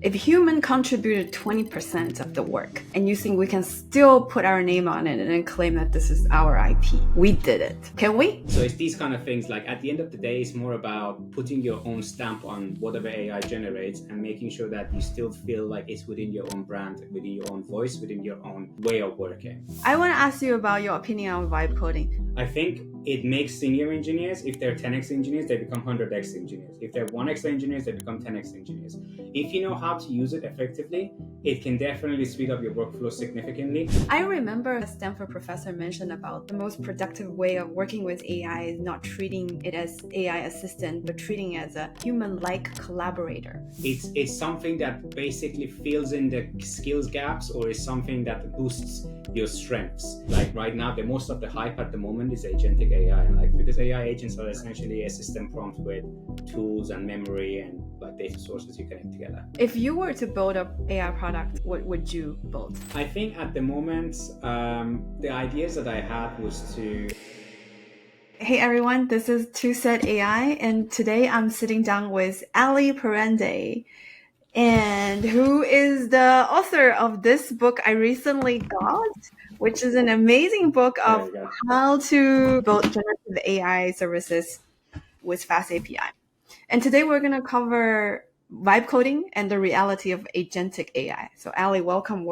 If human contributed 20% of the work and you think we can still put our name on it and then claim that this is our IP, we did it. Can we? So it's these kind of things, like at the end of the day, it's more about putting your own stamp on whatever AI generates and making sure that you still feel like it's within your own brand, within your own voice, within your own way of working. I want to ask you about your opinion on vibe coding. I think it makes senior engineers, if they're 10x engineers, they become 100x engineers. If they're 1x engineers, they become 10x engineers. If you know how to use it effectively, it can definitely speed up your workflow significantly. I remember a Stanford professor mentioned about the most productive way of working with AI is not treating it as AI assistant, but treating it as a human-like collaborator. It's something that basically fills in the skills gaps, or is something that boosts your strengths. Like right now, the most of the hype at the moment is agentic AI, because AI agents are essentially a system prompt with tools and memory and like data sources you connect together. If you were to build an AI product, what would you build? I think at the moment, the ideas that I had was to... Hey everyone, this is Two Set AI, and today I'm sitting down with Ali Parandeh, and who is the author of this book I recently got, which is an amazing book of how to build generative AI services with FastAPI. And today we're going to cover vibe coding and the reality of agentic AI. So Ali, welcome.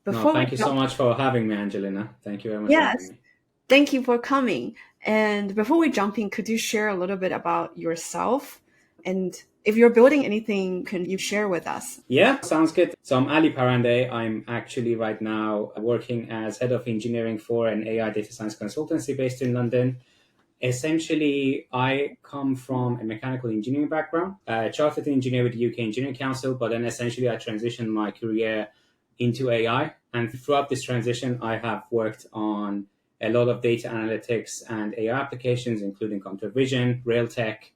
Thank you so much for having me, Angelina. Thank you very much for having me. Thank you for coming. And before we jump in, could you share a little bit about yourself? And if you're building anything, can you share with us? Yeah, sounds good. So I'm Ali Parandeh. I'm actually right now working as head of engineering for an AI data science consultancy based in London. Essentially, I come from a mechanical engineering background, a chartered engineer with the UK Engineering Council, but then essentially I transitioned my career into AI. And throughout this transition, I have worked on a lot of data analytics and AI applications, including computer vision, rail tech,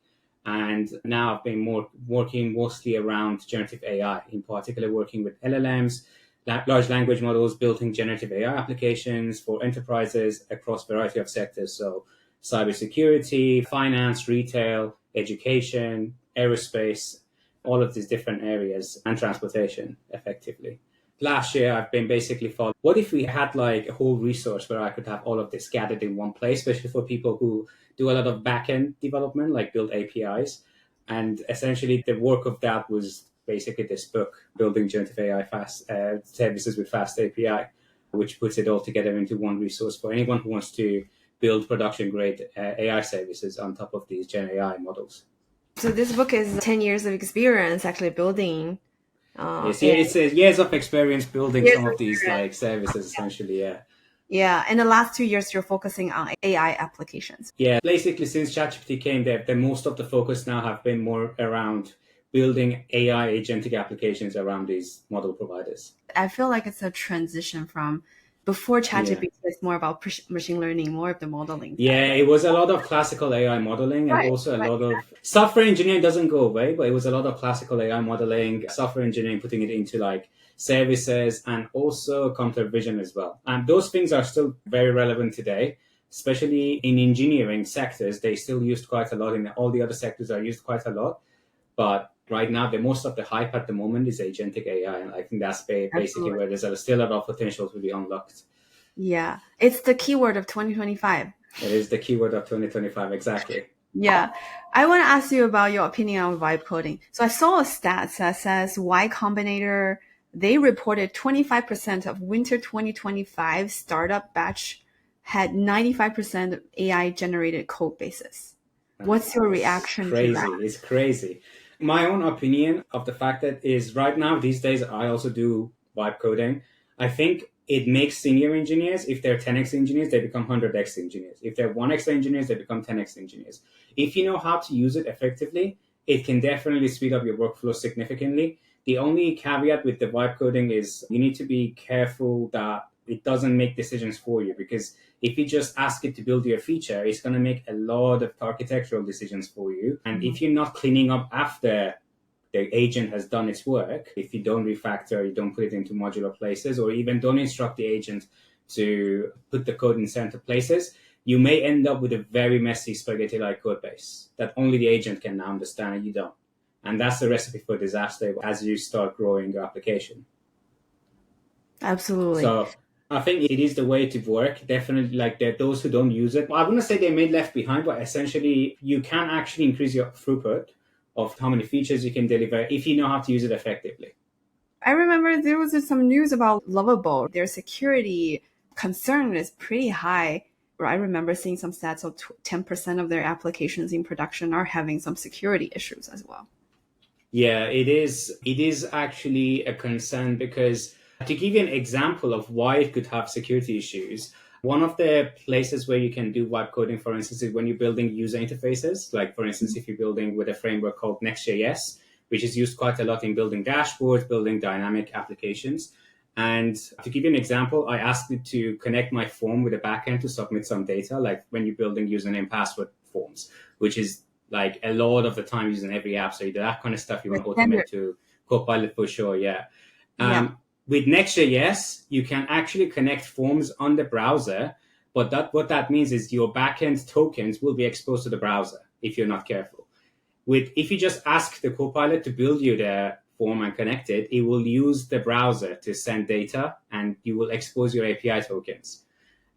and now I've been working mostly around generative AI, in particular working with LLMs, large language models, building generative AI applications for enterprises across a variety of sectors. So cybersecurity, finance, retail, education, aerospace, all of these different areas, and transportation effectively. Last year, I've been basically thought, what if we had like a whole resource where I could have all of this gathered in one place, especially for people who do a lot of back-end development, like build APIs. And essentially the work of that was basically this book, Building Generative AI Services with FastAPI, which puts it all together into one resource for anyone who wants to build production-grade AI services on top of these Gen AI models. So this book is 10 years of experience actually building. It's years of experience building some of these like services, essentially, yeah. Yeah, in the last 2 years, you're focusing on AI applications. Yeah, basically since ChatGPT came, the most of the focus now have been more around building AI agentic applications around these model providers. I feel like it's a transition from before ChatGPT, it's more about machine learning, more of the modeling. Yeah, it was a lot of classical AI modeling, and also a lot of software engineering doesn't go away, but it was a lot of classical AI modeling, software engineering, putting it into like services, and also computer vision as well. And those things are still very relevant today, especially in engineering sectors. They still used quite a lot. In all the other sectors are used quite a lot. But right now, the most of the hype at the moment is agentic AI. And I think that's basically where there's still a lot of potential to be unlocked. Yeah, it's the keyword of 2025. It is the keyword of 2025, exactly. Yeah. I want to ask you about your opinion on vibe coding. So I saw a stat that says Y Combinator, they reported 25% of winter 2025 startup batch had 95% AI generated code bases. What's your reaction to that? It's crazy. My own opinion of the fact that is right now, these days, I also do vibe coding. I think it makes senior engineers, if they're 10x engineers, they become 100x engineers. If they're 1x engineers, they become 10x engineers. If you know how to use it effectively, it can definitely speed up your workflow significantly. The only caveat with the vibe coding is you need to be careful that it doesn't make decisions for you, because if you just ask it to build you a feature, it's going to make a lot of architectural decisions for you. And if you're not cleaning up after the agent has done its work, if you don't refactor, you don't put it into modular places, or even don't instruct the agent to put the code in center places, you may end up with a very messy spaghetti-like code base that only the agent can now understand and you don't. And that's the recipe for disaster as you start growing your application. Absolutely. So I think it is the way to work. Definitely, like there are those who don't use it. I wouldn't say they're made left behind, but essentially you can actually increase your throughput of how many features you can deliver if you know how to use it effectively. I remember there was some news about Lovable. Their security concern is pretty high. I remember seeing some stats of 10% of their applications in production are having some security issues as well. Yeah, it is. It is actually a concern because to give you an example of why it could have security issues, one of the places where you can do vibe coding, for instance, is when you're building user interfaces. Like, for instance, if you're building with a framework called Next.js, which is used quite a lot in building dashboards, building dynamic applications. And to give you an example, I asked it to connect my form with a backend to submit some data, like when you're building username password forms, which is like a lot of the time using every app. So that kind of stuff you want to automate to Copilot for sure. Yeah. Yeah. With Next.js, you can actually connect forms on the browser, but what that means is your backend tokens will be exposed to the browser if you're not careful. If you just ask the Copilot to build you the form and connect it, it will use the browser to send data, and you will expose your API tokens.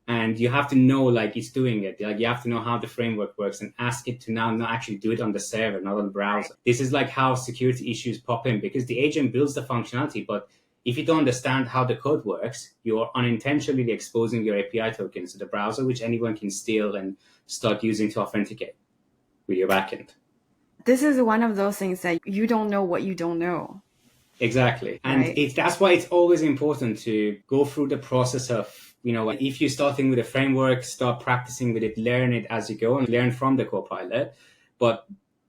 And you have to know, like, it's doing it. Like, you have to know how the framework works and ask it to now not actually do it on the server, not on the browser. This is like how security issues pop in, because the agent builds the functionality, but if you don't understand how the code works, you're unintentionally exposing your API tokens to the browser, which anyone can steal and start using to authenticate with your backend. This is one of those things that you don't know what you don't know. Exactly. And right? That's why it's always important to go through the process of, if you're starting with a framework, start practicing with it, learn it as you go and learn from the Copilot, but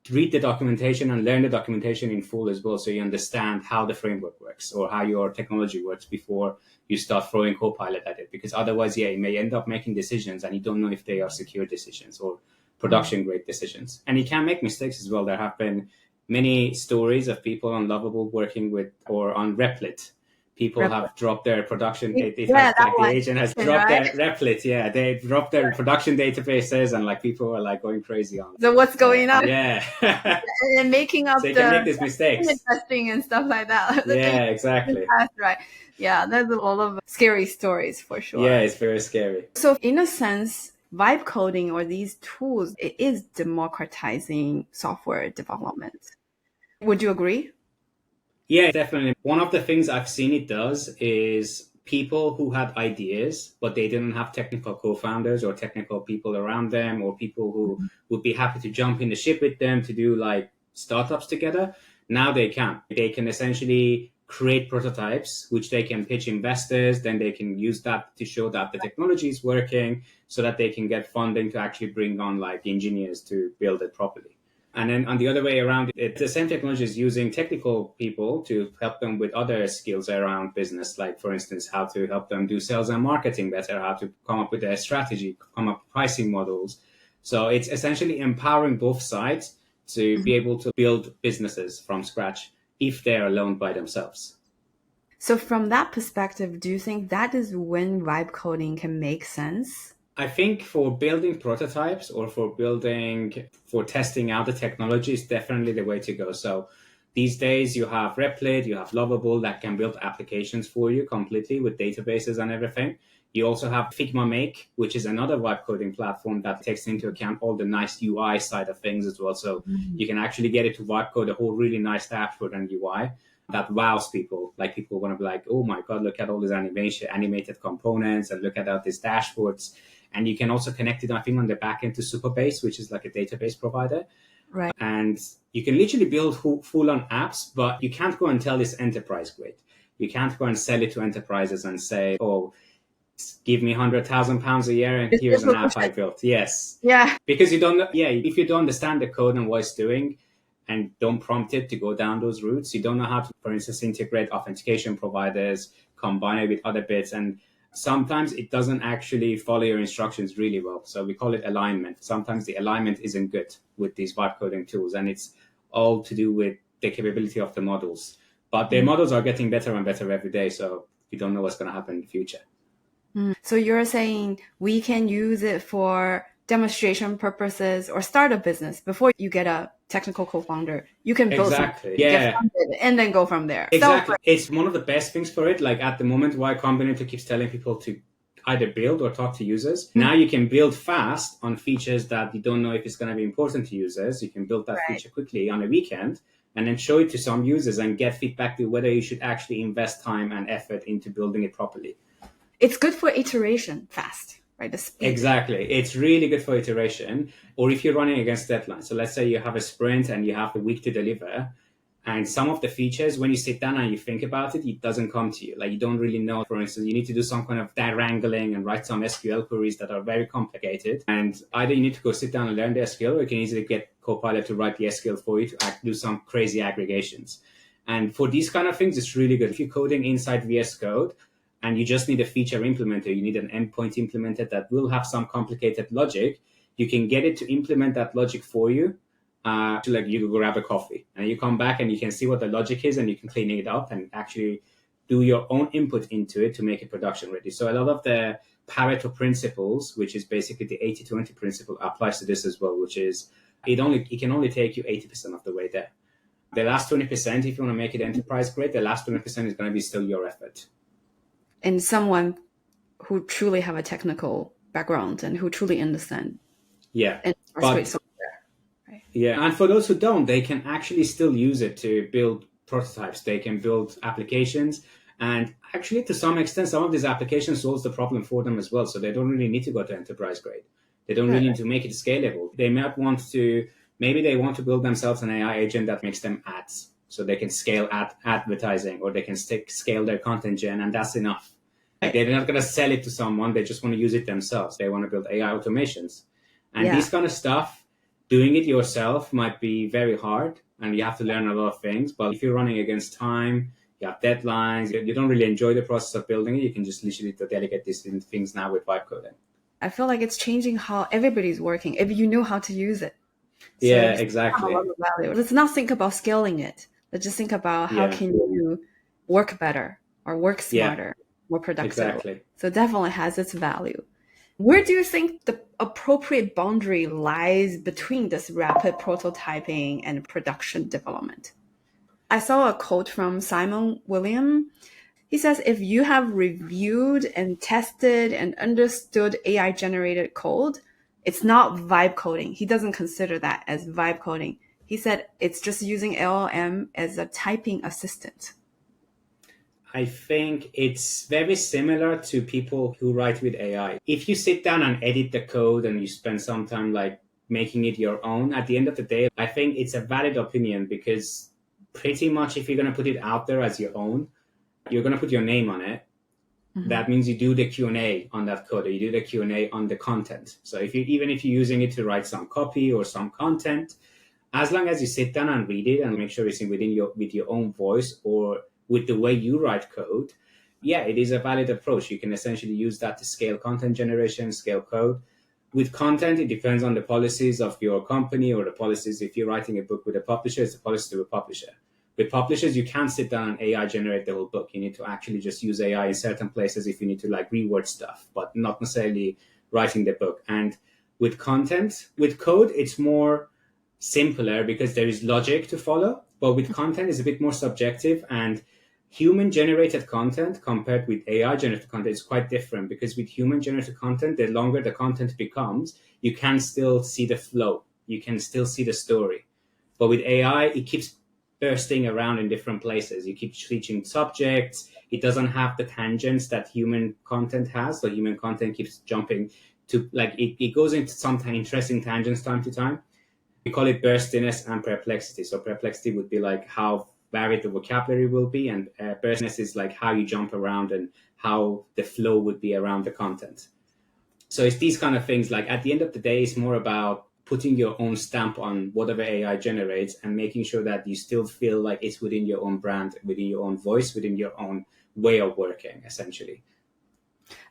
read the documentation and learn the documentation in full as well, so you understand how the framework works or how your technology works before you start throwing Copilot at it. Because otherwise, you may end up making decisions and you don't know if they are secure decisions or production grade decisions. And you can make mistakes as well. There have been many stories of people on Lovable working with or on Replit. People have dropped their production. The agent has dropped their Replit. Yeah, they dropped their production databases, and like people were like going crazy on. So what's going on? Yeah, and making up so you can make these mistakes, testing and stuff like that. Yeah, exactly. Right. Yeah, there's a lot of scary stories for sure. Yeah, it's very scary. So in a sense, vibe coding or these tools, it is democratizing software development. Would you agree? Yeah, definitely. One of the things I've seen it does is people who had ideas, but they didn't have technical co-founders or technical people around them, or people who would be happy to jump in the ship with them to do like startups together. Now they can. They can essentially create prototypes, which they can pitch investors. Then they can use that to show that the technology is working, so that they can get funding to actually bring on like engineers to build it properly. And then on the other way around, the same technology is using technical people to help them with other skills around business, like, for instance, how to help them do sales and marketing better, how to come up with a strategy, come up with pricing models. So it's essentially empowering both sides to be able to build businesses from scratch if they're alone by themselves. So from that perspective, do you think that is when vibe coding can make sense? I think for building prototypes or for testing out the technology is definitely the way to go. So these days you have Replit, you have Lovable that can build applications for you completely with databases and everything. You also have Figma Make, which is another vibe coding platform that takes into account all the nice UI side of things as well. So you can actually get it to vibe code a whole really nice dashboard and UI that wows people. Like, people want to be like, oh my God, look at all these animated components, and look at all these dashboards. And you can also connect it, I think, on the back end to Superbase, which is like a database provider. Right. And you can literally build full-on apps, but you can't go and tell this enterprise grade. You can't go and sell it to enterprises and say, oh, give me £100,000 a year and here's an app I built. Yes. Yeah. Because you don't know, if you don't understand the code and what it's doing and don't prompt it to go down those routes, you don't know how to, for instance, integrate authentication providers, combine it with other bits, and sometimes it doesn't actually follow your instructions really well. So we call it alignment. Sometimes the alignment isn't good with these vibe coding tools, and it's all to do with the capability of the models. But their models are getting better and better every day, so we don't know what's going to happen in the future. So you're saying we can use it for demonstration purposes or start a business before you get a technical co-founder, you can build Exactly. something, get Yeah. funded, and then go from there. Exactly. It's one of the best things for it. Like at the moment, Y Combinator keeps telling people to either build or talk to users. Now you can build fast on features that you don't know if it's going to be important to users. You can build that feature quickly on a weekend and then show it to some users and get feedback to whether you should actually invest time and effort into building it properly. It's good for iteration fast, right? The speed. Exactly. It's really good for iteration. Or if you're running against deadlines. So let's say you have a sprint and you have a week to deliver. And some of the features, when you sit down and you think about it, it doesn't come to you. Like you don't really know. For instance, you need to do some kind of data wrangling and write some SQL queries that are very complicated. And either you need to go sit down and learn the SQL, or you can easily get Copilot to write the SQL for you to do some crazy aggregations. And for these kind of things, it's really good. If you're coding inside VS Code and you just need a feature implementer, you need an endpoint implementer that will have some complicated logic, you can get it to implement that logic for you. To like you go grab a coffee and you come back and you can see what the logic is and you can clean it up and actually do your own input into it to make it production ready. So a lot of the Pareto principles, which is basically the 80-20 principle, applies to this as well, which is it can only take you 80% of the way there. The last 20%, if you want to make it enterprise grade, the last 20% is going to be still your effort. And someone who truly have a technical background and who truly understand. Yeah. Yeah, and for those who don't, they can actually still use it to build prototypes. They can build applications. And actually, to some extent, some of these applications solves the problem for them as well. So they don't really need to go to enterprise grade. They don't really need to make it scalable. They might want to, maybe they want to build themselves an AI agent that makes them ads. So they can scale advertising, or they can scale their content gen, and that's enough. Like they're not going to sell it to someone. They just want to use it themselves. They want to build AI automations. And these kind of stuff, doing it yourself might be very hard and you have to learn a lot of things. But if you're running against time, you have deadlines, you don't really enjoy the process of building it, you can just literally delegate these things now with vibe coding. I feel like it's changing how everybody's working if you know how to use it. So yeah, exactly. Let's not think about scaling it. Let's just think about how can you work better or work smarter, more productive. Exactly. So it definitely has its value. Where do you think the appropriate boundary lies between this rapid prototyping and production development? I saw a quote from Simon William. He says, if you have reviewed and tested and understood AI-generated code, it's not vibe coding. He doesn't consider that as vibe coding. He said it's just using LLM as a typing assistant. I think it's very similar to people who write with AI. If you sit down and edit the code and you spend some time like making it your own, at the end of the day, I think it's a valid opinion, because pretty much if you're going to put it out there as your own, you're going to put your name on it. Mm-hmm. That means you do the Q&A on that code, or you do the Q&A on the content. So even if you're using it to write some copy or some content, as long as you sit down and read it and make sure it's with your own voice or with the way you write code, it is a valid approach. You can essentially use that to scale content generation, scale code. With content, it depends on the policies of your company, or the policies. If you're writing a book with a publisher, it's the policy to a publisher. With publishers, you can't sit down and AI generate the whole book. You need to actually just use AI in certain places if you need to like reword stuff, but not necessarily writing the book. And with content, with code, it's more simpler because there is logic to follow. But with content, it's a bit more subjective, and human-generated content compared with AI-generated content is quite different, because with human-generated content, the longer the content becomes, you can still see the flow. You can still see the story. But with AI, it keeps bursting around in different places. You keep switching subjects. It doesn't have the tangents that human content has. So human content keeps jumping to, like, it goes into some interesting tangents time to time. We call it burstiness and perplexity. So perplexity would be like how varied the vocabulary will be, and burstiness is like how you jump around and how the flow would be around the content. So it's these kind of things. Like at the end of the day, it's more about putting your own stamp on whatever AI generates and making sure that you still feel like it's within your own brand, within your own voice, within your own way of working, essentially.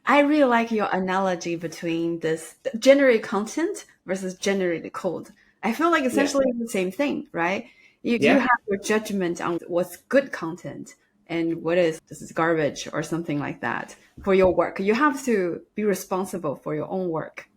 I really like your analogy between this generated content versus generated code. I feel like essentially the same thing, right? You have your judgment on what's good content and this is garbage or something like that for your work. You have to be responsible for your own work.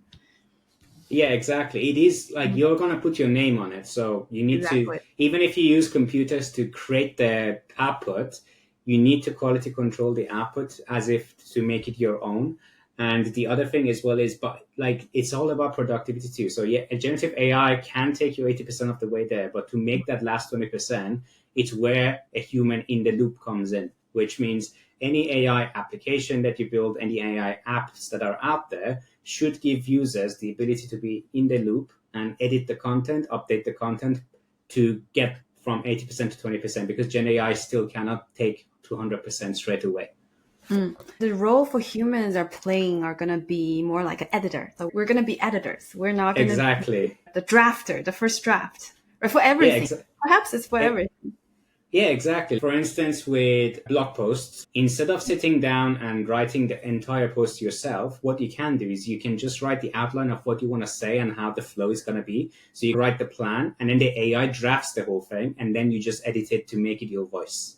Yeah, exactly. It is like you're going to put your name on it. So you need to, Exactly. even if you use computers to create the output, you need to quality control the output as if to make it your own. And the other thing as well is, but like, it's all about productivity too. So yeah, a generative AI can take you 80% of the way there, but to make that last 20%, it's where a human in the loop comes in, which means any AI application that you build, any AI apps that are out there, should give users the ability to be in the loop and edit the content, update the content to get from 80% to 20%, because Gen AI still cannot take 200% straight away. The role for humans are playing are going to be more like an editor. So we're going to be editors. We're not going to be Exactly. the drafter, the first draft, or for Yeah, everything. Perhaps it's for everything. yeah, exactly. For instance, with blog posts, instead of sitting down and writing the entire post yourself, what you can do is you can just write the outline of what you want to say and how the flow is going to be. So you write the plan, and then the AI drafts the whole thing, and then you just edit it to make it your voice.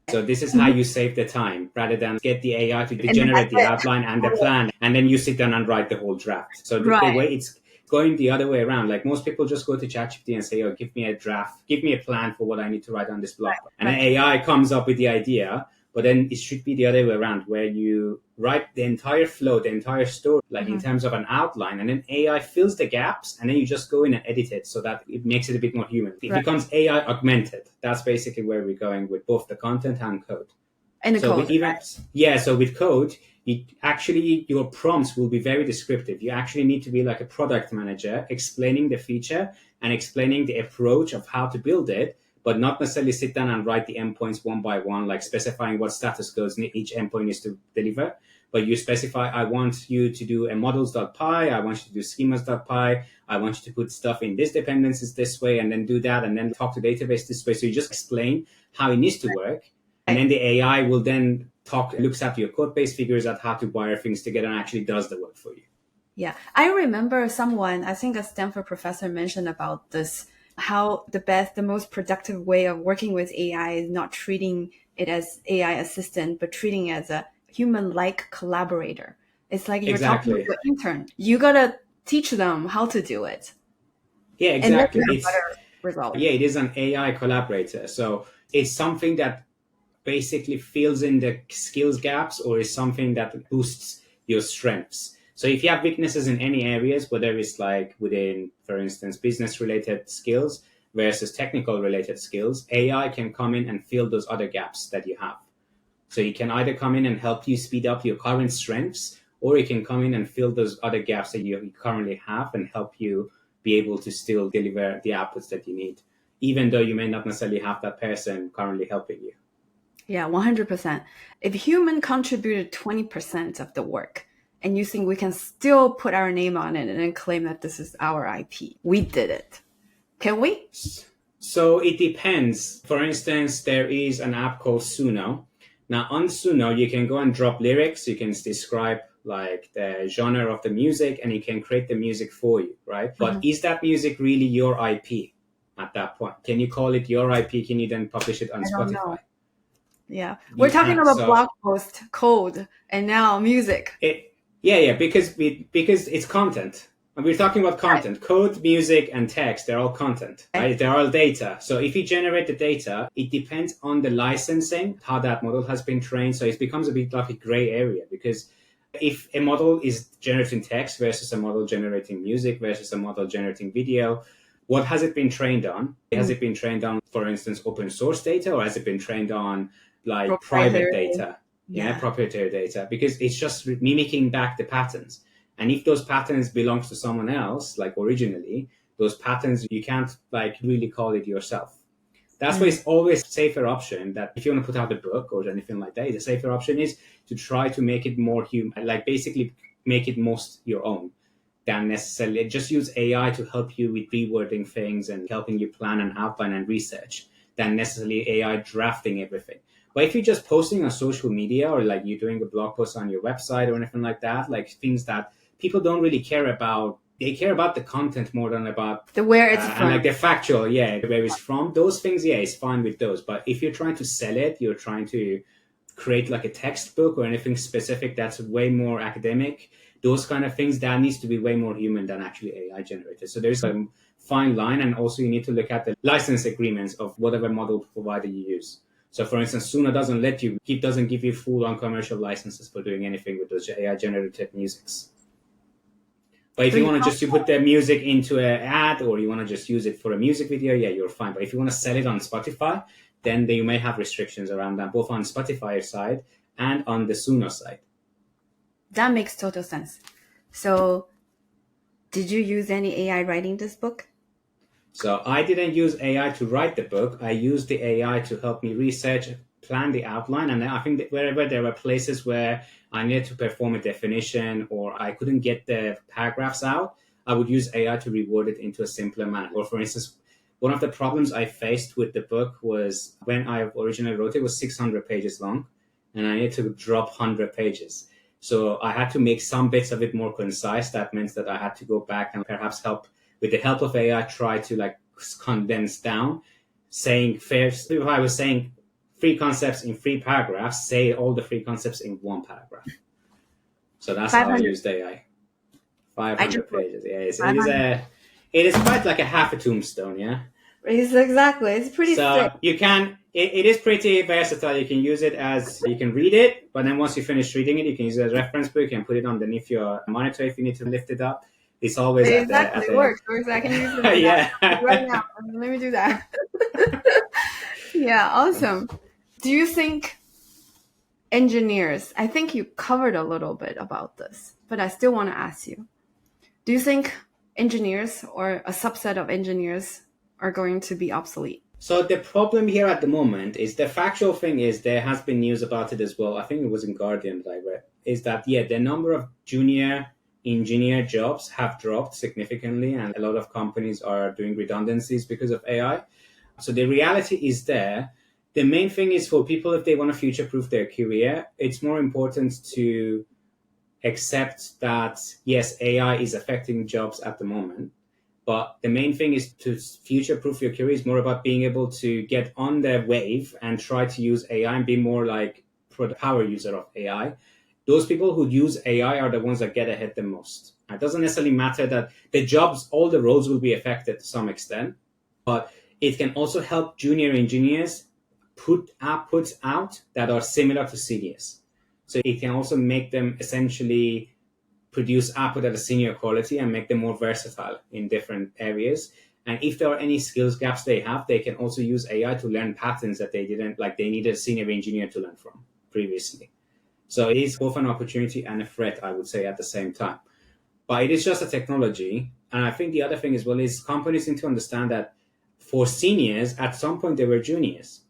So this is how you save the time rather than get the AI to And then generate that's the it. outline and the plan, and then you sit down and write the whole draft. So the Right. way it's going the other way around, like most people just go to ChatGPT and say, "Oh, give me a draft, give me a plan for what I need to write on this blog," and then Right. AI comes up with the idea. But then it should be the other way around, where you write the entire flow, the entire story, like in terms of an outline, and then AI fills the gaps, and then you just go in and edit it so that it makes it a bit more human. It Right. becomes AI augmented. That's basically where we're going with both the content and code. And the So with code. even yeah, so with code, your prompts will be very descriptive. You actually need to be like a product manager, explaining the feature and explaining the approach of how to build it, but not necessarily sit down and write the endpoints one by one, like specifying what status codes each endpoint is to deliver. But you specify, I want you to do a models.py, I want you to do schemas.py, I want you to put stuff in this dependencies this way, and then do that, and then talk to database this way. So you just explain how it needs to work, and then the AI will then looks at your code base, figures out how to wire things together, and actually does the work for you. Yeah. I remember someone, I think a Stanford professor mentioned about this, how the most productive way of working with AI is not treating it as AI assistant, but treating it as a human-like collaborator. It's like you're talking to Exactly. an intern. You gotta teach them how to do it. Yeah, And then exactly. you have better results. It is an AI collaborator. So it's something that basically fills in the skills gaps, or is something that boosts your strengths. So if you have weaknesses in any areas, whether it's like within, for instance, business related skills versus technical related skills, AI can come in and fill those other gaps that you have. So it can either come in and help you speed up your current strengths, or it can come in and fill those other gaps that you currently have and help you be able to still deliver the outputs that you need, even though you may not necessarily have that person currently helping you. Yeah, 100%. If human contributed 20% of the work, and you think we can still put our name on it and then claim that this is our IP, we did it. Can we? So it depends. For instance, there is an app called Suno. Now on Suno, you can go and drop lyrics. You can describe like the genre of the music, and it can create the music for you, right? But is that music really your IP at that point? Can you call it your IP? Can you then publish it on I don't Spotify? know. Yeah. We're You talking can't. about So blog post, code, and now music. yeah, because it's content. And we're talking about Right. content, code, music, and text. They're all content, right? They're all data. So if you generate the data, it depends on the licensing, how that model has been trained. So it becomes a bit like a gray area, because if a model is generating text versus a model generating music versus a model generating video, what has it been trained on? Has it been trained on, for instance, open source data, or has it been trained on like private Proprietary. data? Yeah, Yeah. proprietary data, because it's just mimicking back the patterns. And if those patterns belongs to someone else, like originally, those patterns, you can't like really call it yourself. That's why it's always a safer option that if you want to put out a book or anything like that, the safer option is to try to make it more human, like basically make it most your own, than necessarily just use AI to help you with rewording things and helping you plan and outline and research, than necessarily AI drafting everything. But if you're just posting on social media, or like you're doing a blog post on your website or anything like that, like things that people don't really care about, they care about the content more than about The where it's and from. like the factual, yeah, where it's from. Those things, yeah, it's fine with those. But if you're trying to sell it, you're trying to create like a textbook or anything specific that's way more academic, those kind of things, that needs to be way more human than actually AI generated. So there's a fine line, and also you need to look at the license agreements of whatever model provider you use. So for instance, Suna doesn't give you full on commercial licenses for doing anything with those AI generated musics. But if you want to just put the music into an ad, or you want to just use it for a music video, yeah, you're fine. But if you want to sell it on Spotify, then you may have restrictions around that, both on Spotify side and on the Suno side. That makes total sense. So did you use any AI writing this book? So I didn't use AI to write the book. I used the AI to help me research, plan the outline. And I think that wherever there were places where I needed to perform a definition or I couldn't get the paragraphs out, I would use AI to reword it into a simpler manner. Or for instance, one of the problems I faced with the book was when I originally wrote it was 600 pages long, and I needed to drop 100 pages. So I had to make some bits of it more concise. That meant that I had to go back and perhaps with the help of AI, try to condense down, if I was saying 3 concepts in 3 paragraphs, say all the 3 concepts in 1 paragraph. So that's how I used AI. 500 pages. Yeah, it is quite like a half a tombstone, yeah? It's pretty thick. It is pretty versatile. You can use it you can read it, but then once you finish reading it, you can use it as a reference book and put it underneath your monitor if you need to lift it up. It's always It works. I can use it right now. Let me do that. Yeah, awesome. Do you think engineers, I think you covered a little bit about this, but I still want to ask you, do you think engineers or a subset of engineers are going to be obsolete? So the problem here at the moment is, the factual thing is, there has been news about it as well. I think it was in Guardian that I read, is that, the number of junior engineer jobs have dropped significantly, and a lot of companies are doing redundancies because of AI. So the reality is there. The main thing is, for people, if they want to future-proof their career, it's more important to accept that, yes, AI is affecting jobs at the moment. But the main thing is to future-proof your career is more about being able to get on the wave and try to use AI and be more like the power user of AI. Those people who use AI are the ones that get ahead the most. It doesn't necessarily matter that the jobs, all the roles will be affected to some extent, but it can also help junior engineers put outputs out that are similar to seniors. So it can also make them essentially produce output at a senior quality and make them more versatile in different areas. And if there are any skills gaps they have, they can also use AI to learn patterns that they needed a senior engineer to learn from previously. So it is both an opportunity and a threat, I would say, at the same time. But it is just a technology. And I think the other thing as well is, companies need to understand that for seniors, at some point they were juniors.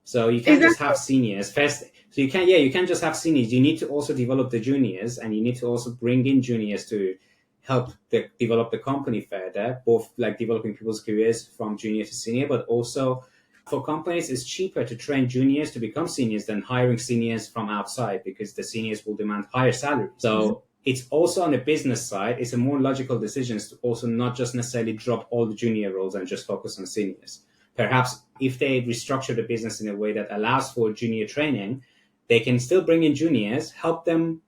So you can't just have seniors first. So you can't just have seniors. You need to also develop the juniors, and you need to also bring in juniors to help develop the company further, both developing people's careers from junior to senior, but also for companies, it's cheaper to train juniors to become seniors than hiring seniors from outside, because the seniors will demand higher salaries. So it's also on the business side, it's a more logical decision to also not just necessarily drop all the junior roles and just focus on seniors. Perhaps if they restructure the business in a way that allows for junior training, they can still bring in juniors, help them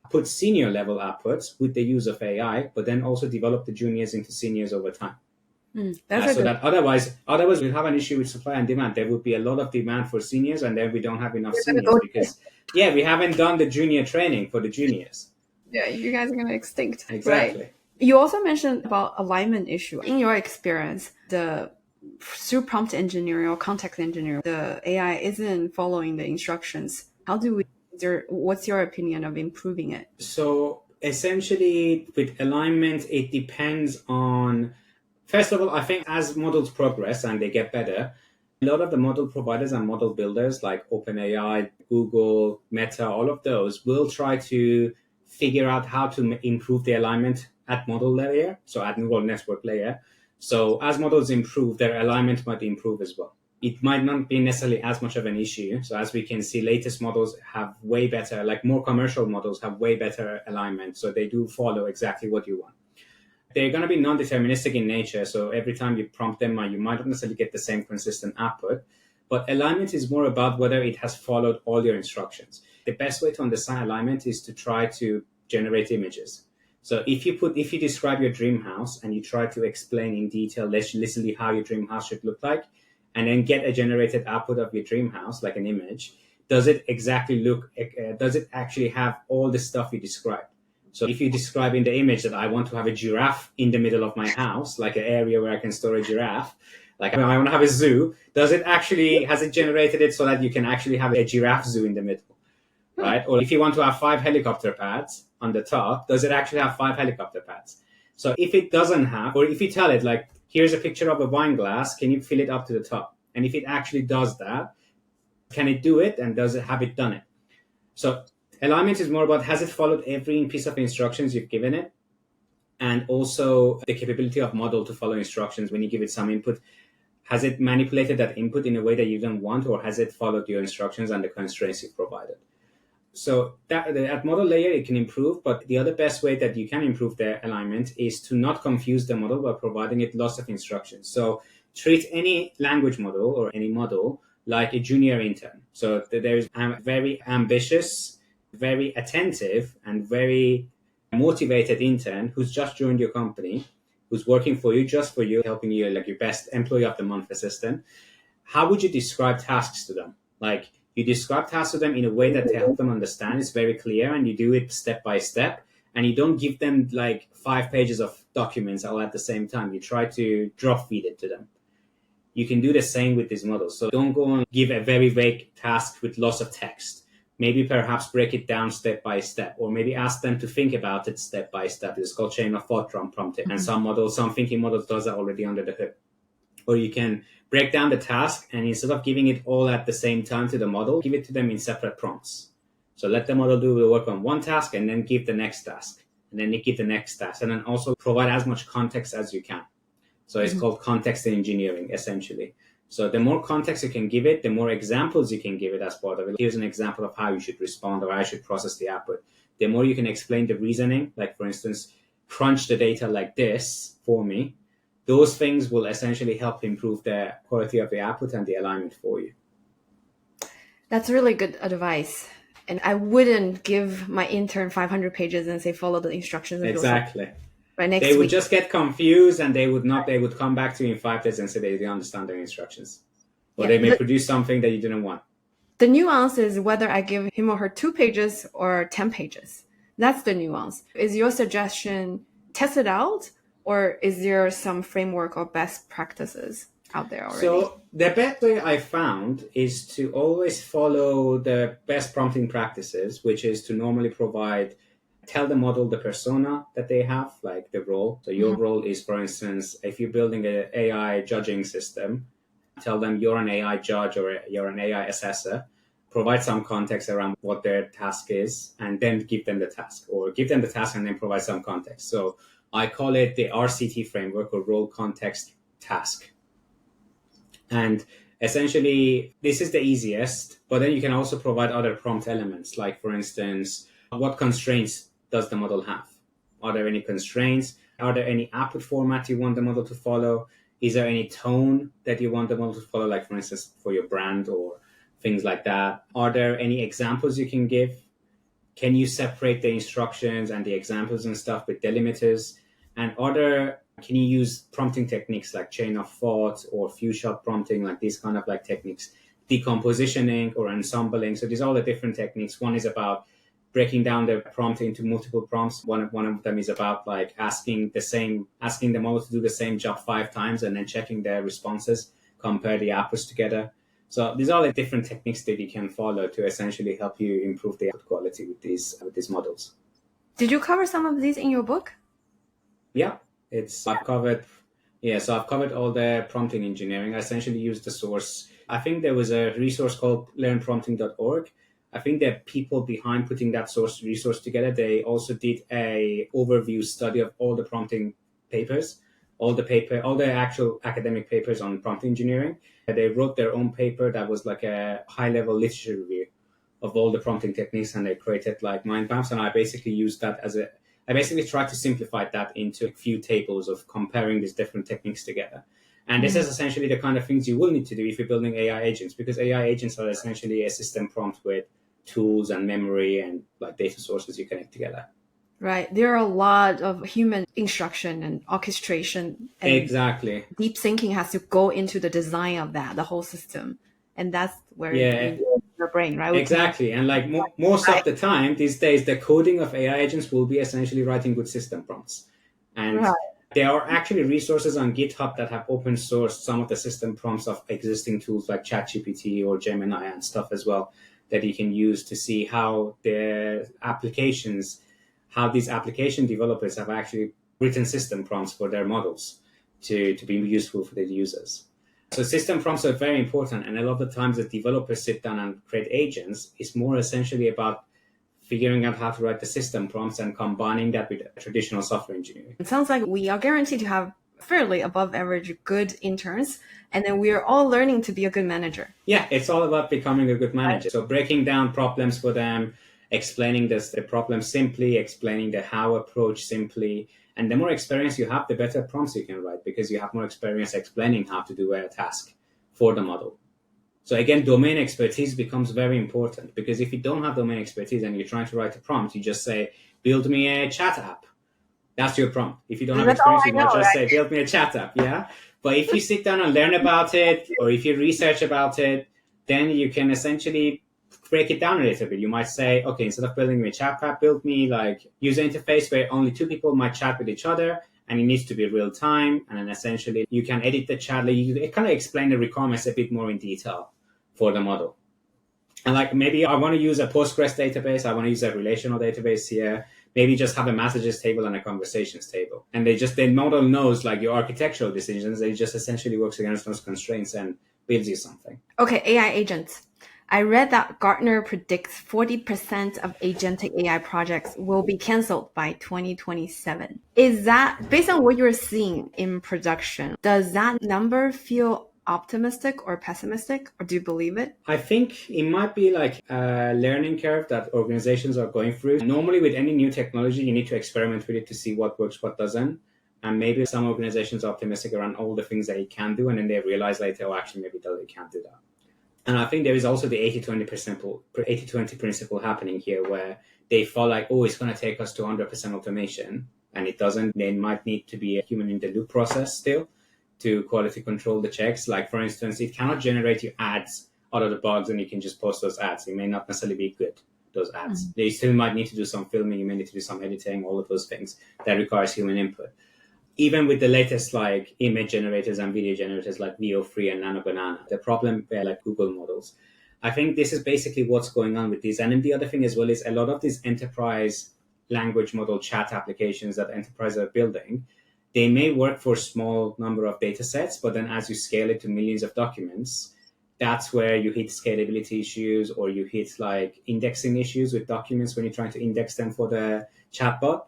put senior level outputs with the use of AI, but then also develop the juniors into seniors over time. That otherwise we'll have an issue with supply and demand. There would be a lot of demand for seniors, and then we don't have enough seniors because we haven't done the junior training for the juniors. Yeah, you guys are going to extinct. Exactly. Right? You also mentioned about alignment issue. In your experience, through prompt engineering or context engineering, the AI isn't following the instructions. What's your opinion of improving it? So essentially, with alignment, it depends on, first of all, I think as models progress and they get better, a lot of the model providers and model builders like OpenAI, Google, Meta, all of those will try to figure out how to improve the alignment at model layer, so at neural network layer. So as models improve, their alignment might improve as well. It might not be necessarily as much of an issue. So as we can see, latest models have way better, more commercial models have way better alignment. So they do follow exactly what you want. They're going to be non-deterministic in nature. So every time you prompt them, you might not necessarily get the same consistent output. But alignment is more about whether it has followed all your instructions. The best way to understand alignment is to try to generate images. So if you describe your dream house and you try to explain in detail, literally how your dream house should look like, and then get a generated output of your dream house, like an image, does it actually have all the stuff you described? So if you describe in the image that I want to have a giraffe in the middle of my house, like an area where I can store a giraffe, like I want to have a zoo, has it generated it so that you can actually have a giraffe zoo in the middle? Right? Or if you want to have 5 helicopter pads on the top, does it actually have 5 helicopter pads? So if it doesn't have, or if you tell it like, here's a picture of a wine glass, can you fill it up to the top? And if it actually does that, can it do it? And does it have it done it? So alignment is more about, has it followed every piece of instructions you've given it? And also the capability of model to follow instructions when you give it some input. Has it manipulated that input in a way that you don't want, or has it followed your instructions and the constraints you've provided? So that at model layer, it can improve, but the other best way that you can improve the alignment is to not confuse the model by providing it lots of instructions. So treat any language model or any model like a junior intern. So there's a very ambitious, very attentive, and very motivated intern who's just joined your company, who's working for you, just for you, helping you, like your best employee of the month assistant. How would you describe tasks to them? Like, you describe tasks to them in a way that to help them understand. It's very clear, and you do it step by step, and you don't give them like 5 pages of documents all at the same time. You try to drop feed it to them. You can do the same with these models. So don't go and give a very vague task with lots of text. Maybe perhaps break it down step by step, or maybe ask them to think about it step by step. It's called chain of thought prompting. And some thinking models does that already under the hood. Or you can break down the task, and instead of giving it all at the same time to the model, give it to them in separate prompts. So let the model do the work on one task, and then give the next task, and then you give the next task, and then also provide as much context as you can. So it's called context engineering, essentially. So the more context you can give it, the more examples you can give it as part of it. Here's an example of how you should respond or how I should process the output. The more you can explain the reasoning, like for instance, crunch the data like this for me, those things will essentially help improve the quality of the output and the alignment for you. That's really good advice. And I wouldn't give my intern 500 pages and say, follow the instructions. Exactly. Right, next they would week. Just get confused, and they would come back to you in 5 days and say they didn't understand the instructions. Or they may produce something that you didn't want. The nuance is whether I give him or her 2 pages or 10 pages. That's the nuance. Is your suggestion test it out, or is there some framework or best practices out there already? So the best way I found is to always follow the best prompting practices, which is to normally tell the model the persona that they have, like the role. So your role is, for instance, if you're building an AI judging system, tell them you're an AI judge or you're an AI assessor. Provide some context around what their task is, and then give them the task, or give them the task and then provide some context. So I call it the RCT framework, or role context task. And essentially, this is the easiest, but then you can also provide other prompt elements, like, for instance, what constraints does the model have? Are there any constraints? Are there any output format you want the model to follow? Is there any tone that you want the model to follow, like, for instance, for your brand or things like that? Are there any examples you can give? Can you separate the instructions and the examples and stuff with delimiters? And can you use prompting techniques like chain of thought or few shot prompting, like these kind of like techniques, decompositioning or ensembling? So these are all the different techniques. One is about breaking down the prompt into multiple prompts. One of them is about like asking the model to do the same job 5 times and then checking their responses, compare the outputs together. So these are the different techniques that you can follow to essentially help you improve the output quality with these models. Did you cover some of these in your book? Yeah, I've covered all the prompting engineering. I essentially used the source. I think there was a resource called learnprompting.org. I think the people behind putting that resource together, they also did a overview study of all the prompting papers, all the actual academic papers on prompt engineering. They wrote their own paper that was like a high-level literature review of all the prompting techniques, and they created like mind maps. And I basically used that I basically tried to simplify that into a few tables of comparing these different techniques together. And this is essentially the kind of things you will need to do if you're building AI agents, because AI agents are essentially a system prompt with tools and memory and like data sources you connect together. Right. There are a lot of human instruction and orchestration, and Exactly. deep thinking has to go into the design of that, the whole system. And that's where we Yeah, need your brain, right? We cannot. exactly. And like most Right. of the time these days, the coding of AI agents will be essentially writing good system prompts. And Right. there are actually resources on GitHub that have open sourced some of the system prompts of existing tools like ChatGPT or Gemini and stuff as well, that you can use to see how how these application developers have actually written system prompts for their models to be useful for the users. So system prompts are very important, and a lot of the times the developers sit down and create agents is more essentially about figuring out how to write the system prompts and combining that with traditional software engineering. It sounds like we are guaranteed to have fairly above average good interns, and then we are all learning to be a good manager. Yeah, it's all about becoming a good manager. So breaking down problems for them, explaining the problem simply, explaining the how approach simply. And the more experience you have, the better prompts you can write, because you have more experience explaining how to do a task for the model. So again, domain expertise becomes very important, because if you don't have domain expertise and you're trying to write a prompt, you just say, build me a chat app. That's your prompt. If you don't have That's all experience, I you know, might just right? say, build me a chat app. Yeah. But if you sit down and learn about it, or if you research about it, then you can essentially break it down a little bit. You might say, okay, instead of building me a chat app, build me like user interface where only two people might chat with each other, and it needs to be real time. And then essentially you can edit the chat. Like you kind of explain the requirements a bit more in detail for the model. And like maybe I want to use a Postgres database, I want to use a relational database here. Maybe just have a messages table and a conversations table. And the model knows like your architectural decisions. It just essentially works against those constraints and builds you something. Okay, AI agents. I read that Gartner predicts 40% of agentic AI projects will be canceled by 2027. Is that, based on what you're seeing in production, does that number feel optimistic or pessimistic, or do you believe it? I think it might be like a learning curve that organizations are going through. Normally, with any new technology, you need to experiment with it to see what works, what doesn't. And maybe some organizations are optimistic around all the things that it can do, and then they realize later, oh, actually, maybe they can't do that. And I think there is also the 80-20 principle happening here, where they feel like, oh, it's going to take us to 100% automation, and it doesn't. They might need to be a human in the loop process still to quality control the checks. Like, for instance, it cannot generate you ads out of the box and you can just post those ads. It may not necessarily be good, those ads. Mm-hmm. They still might need to do some filming, you may need to do some editing, all of those things that requires human input. Even with the latest like image generators and video generators like VO3 and Nano Banana, the problem were like Google models. I think this is basically what's going on with these. And then the other thing as well is a lot of these enterprise language model chat applications that enterprises are building, they may work for a small number of data sets, but then as you scale it to millions of documents, that's where you hit scalability issues, or you hit like indexing issues with documents when you're trying to index them for the chatbot.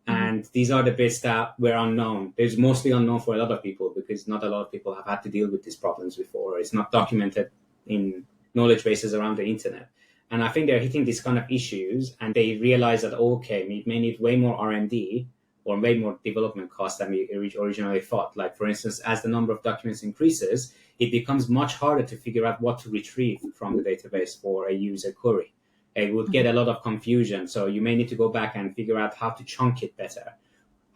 And these are the bits that were unknown. It's mostly unknown for a lot of people because not a lot of people have had to deal with these problems before. It's not documented in knowledge bases around the internet. And I think they're hitting these kind of issues and they realize that, okay, we may need way more R&D or way more development costs than we originally thought. Like, for instance, as the number of documents increases, it becomes much harder to figure out what to retrieve from the database for a user query. It would get a lot of confusion. So you may need to go back and figure out how to chunk it better,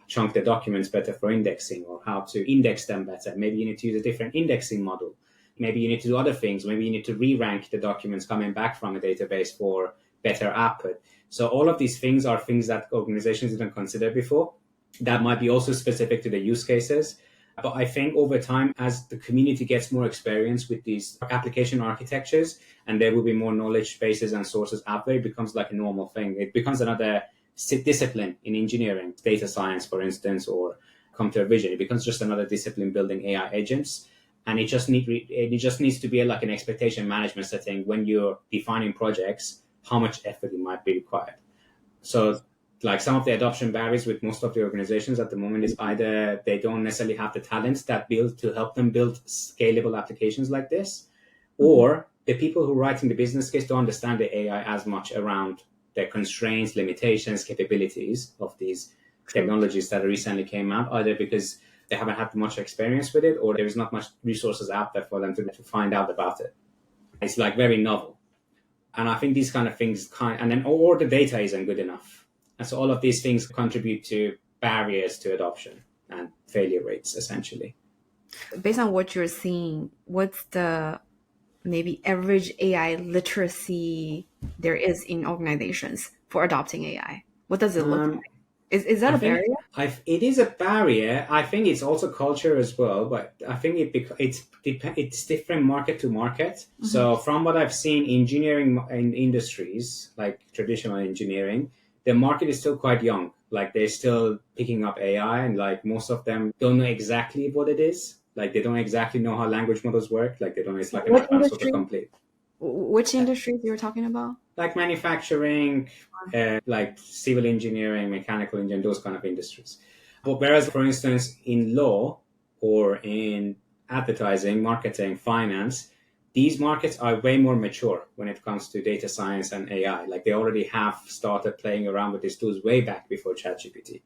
chunk the documents better for indexing, or how to index them better. Maybe you need to use a different indexing model. Maybe you need to do other things. Maybe you need to re-rank the documents coming back from a database for better output. So all of these things are things that organizations didn't consider before. That might be also specific to the use cases. But I think over time, as the community gets more experience with these application architectures, and there will be more knowledge bases and sources out there, it becomes like a normal thing. It becomes another discipline in engineering, data science, for instance, or computer vision. It becomes just another discipline building AI agents. And it just needs to be like an expectation management setting when you're defining projects, how much effort it might be required. So like some of the adoption barriers with most of the organizations at the moment is either they don't necessarily have the talent that build to help them build scalable applications like this, or the people who are writing the business case don't understand the AI as much around the constraints, limitations, capabilities of these technologies that recently came out, either because they haven't had much experience with it, or there's not much resources out there for them to find out about it. It's like very novel. And I think these kind of things and then or the data isn't good enough. And so all of these things contribute to barriers to adoption and failure rates, essentially. Based on what you're seeing, what's the maybe average AI literacy there is in organizations for adopting AI? What does it look Um, like? Is that I a think barrier? it is a barrier. I think it's also culture as well, but I think it's different market to market. Mm-hmm. So from what I've seen, engineering in industries like traditional engineering, the market is still quite young. Like they're still picking up AI, and like most of them don't know exactly what it is. Like they don't exactly know how language models work. Like they don't know it's like an What advanced industry? autocomplete. Which industries you were talking about? Like manufacturing, like civil engineering, mechanical engineering, those kind of industries. But whereas, for instance, in law or in advertising, marketing, finance, these markets are way more mature when it comes to data science and AI. Like they already have started playing around with these tools way back before ChatGPT.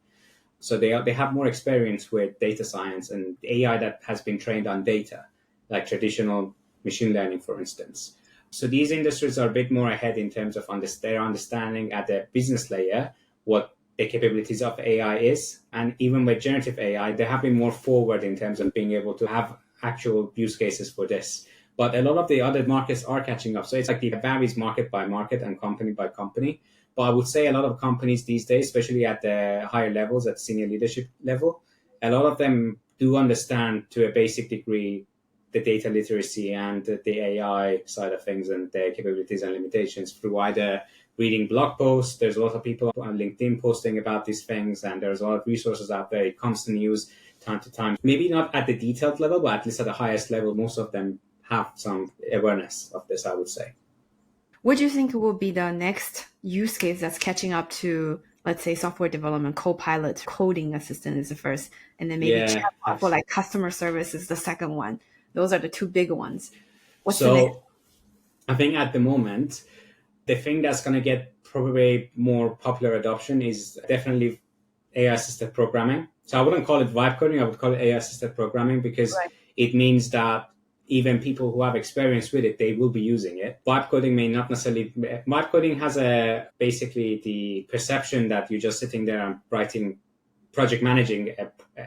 So they have more experience with data science and AI that has been trained on data, like traditional machine learning, for instance. So these industries are a bit more ahead in terms of their understanding at the business layer what the capabilities of AI is. And even with generative AI, they have been more forward in terms of being able to have actual use cases for this. But a lot of the other markets are catching up. So it's like it varies market by market and company by company. But I would say a lot of companies these days, especially at the higher levels, at senior leadership level, a lot of them do understand to a basic degree the data literacy and the AI side of things and their capabilities and limitations through either reading blog posts. There's a lot of people on LinkedIn posting about these things, and there's a lot of resources out there. It comes to news time to time. Maybe not at the detailed level, but at least at the highest level, most of them have some awareness of this, I would say. What do you think will be the next use case that's catching up to, let's say, software development, Copilot, coding assistant is the first, and then maybe Yeah, chatbot for like customer service is the second one. Those are the two big ones. What's the next? so I think at the moment, the thing that's going to get probably more popular adoption is definitely AI assisted programming. So I wouldn't call it vibe coding, I would call it AI assisted programming because Right. it means that even people who have experience with it, they will be using it. Vibe coding may not necessarily, vibe coding has basically the perception that you're just sitting there and writing, project managing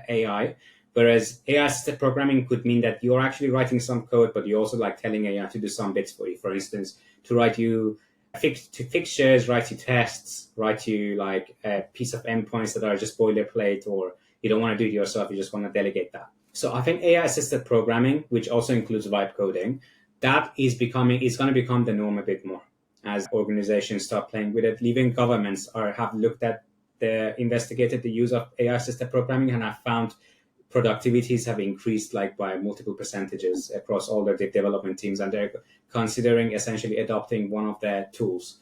AI. Whereas AI assisted programming could mean that you're actually writing some code, but you're also like telling AI to do some bits for you. For instance, to write you fixtures, write you tests, write you like a piece of endpoints that are just boilerplate, or you don't want to do it yourself, you just want to delegate that. So I think AI assisted programming, which also includes vibe coding, that is going to become the norm a bit more as organizations start playing with it. Even governments have looked at investigated the use of AI assisted programming and have found productivities have increased like by multiple percentages across all their development teams, and they're considering essentially adopting one of their tools.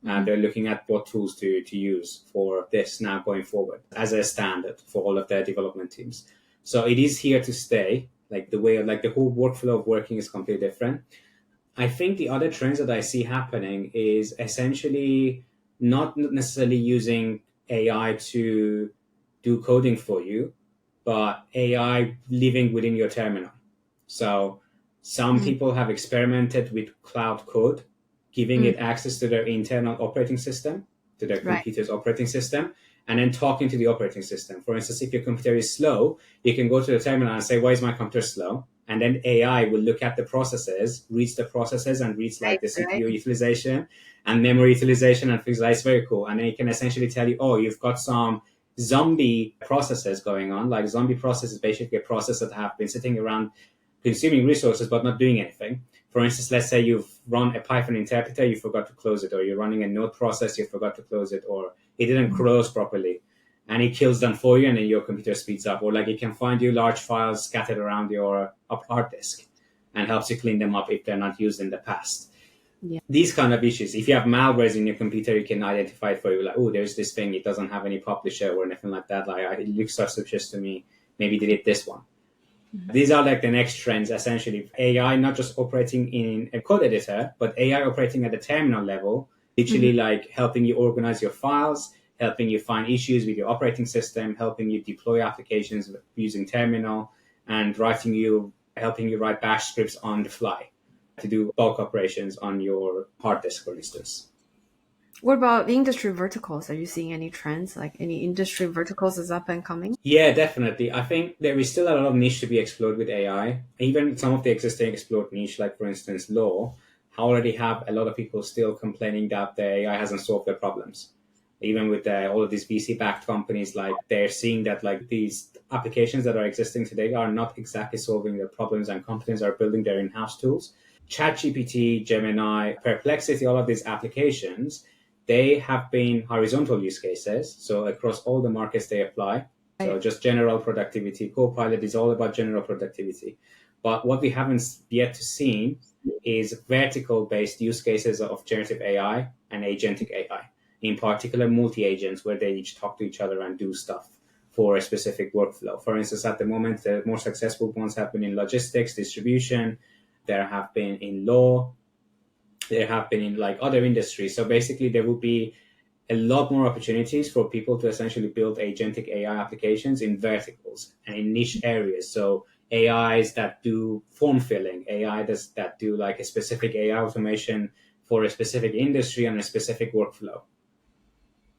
And they're looking at what tools to use for this now going forward as a standard for all of their development teams. So it is here to stay. Like the whole workflow of working is completely different. I think the other trends that I see happening is essentially not necessarily using AI to do coding for you, but AI living within your terminal. So some Mm, people have experimented with cloud code, giving mm, it access to their internal operating system, to their right. computer's operating system, and then talking to the operating system. For instance, if your computer is slow, you can go to the terminal and say, why is my computer slow? And then AI will look at the processes, reads the processes, and reads Right. like the Right. CPU utilization and memory utilization and things like that. It's very cool. And then it can essentially tell you, oh, you've got some zombie processes going on. Like zombie process is basically a process that have been sitting around consuming resources but not doing anything. For instance, let's say you've run a Python interpreter, you forgot to close it, or you're running a node process, you forgot to close it, or it didn't close properly. And it kills them for you, and then your computer speeds up. Or like it can find you large files scattered around your hard disk and helps you clean them up if they're not used in the past. Yeah. These kind of issues. If you have malwares in your computer, you can identify it for you. Like, oh, there's this thing. It doesn't have any publisher or anything like that. Like, it looks suspicious to me. Maybe delete this one. These are like the next trends, essentially. AI not just operating in a code editor, but AI operating at the terminal level, literally Mhm. like helping you organize your files, helping you find issues with your operating system, helping you deploy applications using terminal, and helping you write bash scripts on the fly to do bulk operations on your hard disk, for instance. What about the industry verticals? Are you seeing any trends, like any industry verticals is up and coming? Yeah, definitely. I think there is still a lot of niche to be explored with AI. Even some of the existing explored niche, like for instance, law, already have a lot of people still complaining that the AI hasn't solved their problems. Even with all of these VC-backed companies, like they're seeing that like these applications that are existing today are not exactly solving their problems, and companies are building their in-house tools. ChatGPT, Gemini, Perplexity, all of these applications, they have been horizontal use cases. So across all the markets they apply. So Right. just general productivity. Copilot is all about general productivity. But what we haven't yet to see is vertical based use cases of generative AI and agentic AI, in particular multi-agents where they each talk to each other and do stuff for a specific workflow. For instance, at the moment, the more successful ones have been in logistics, distribution, there have been in law, there have been in like other industries. So basically, there will be a lot more opportunities for people to essentially build agentic AI applications in verticals and in niche areas. So AIs that do form filling, that do like a specific AI automation for a specific industry and a specific workflow.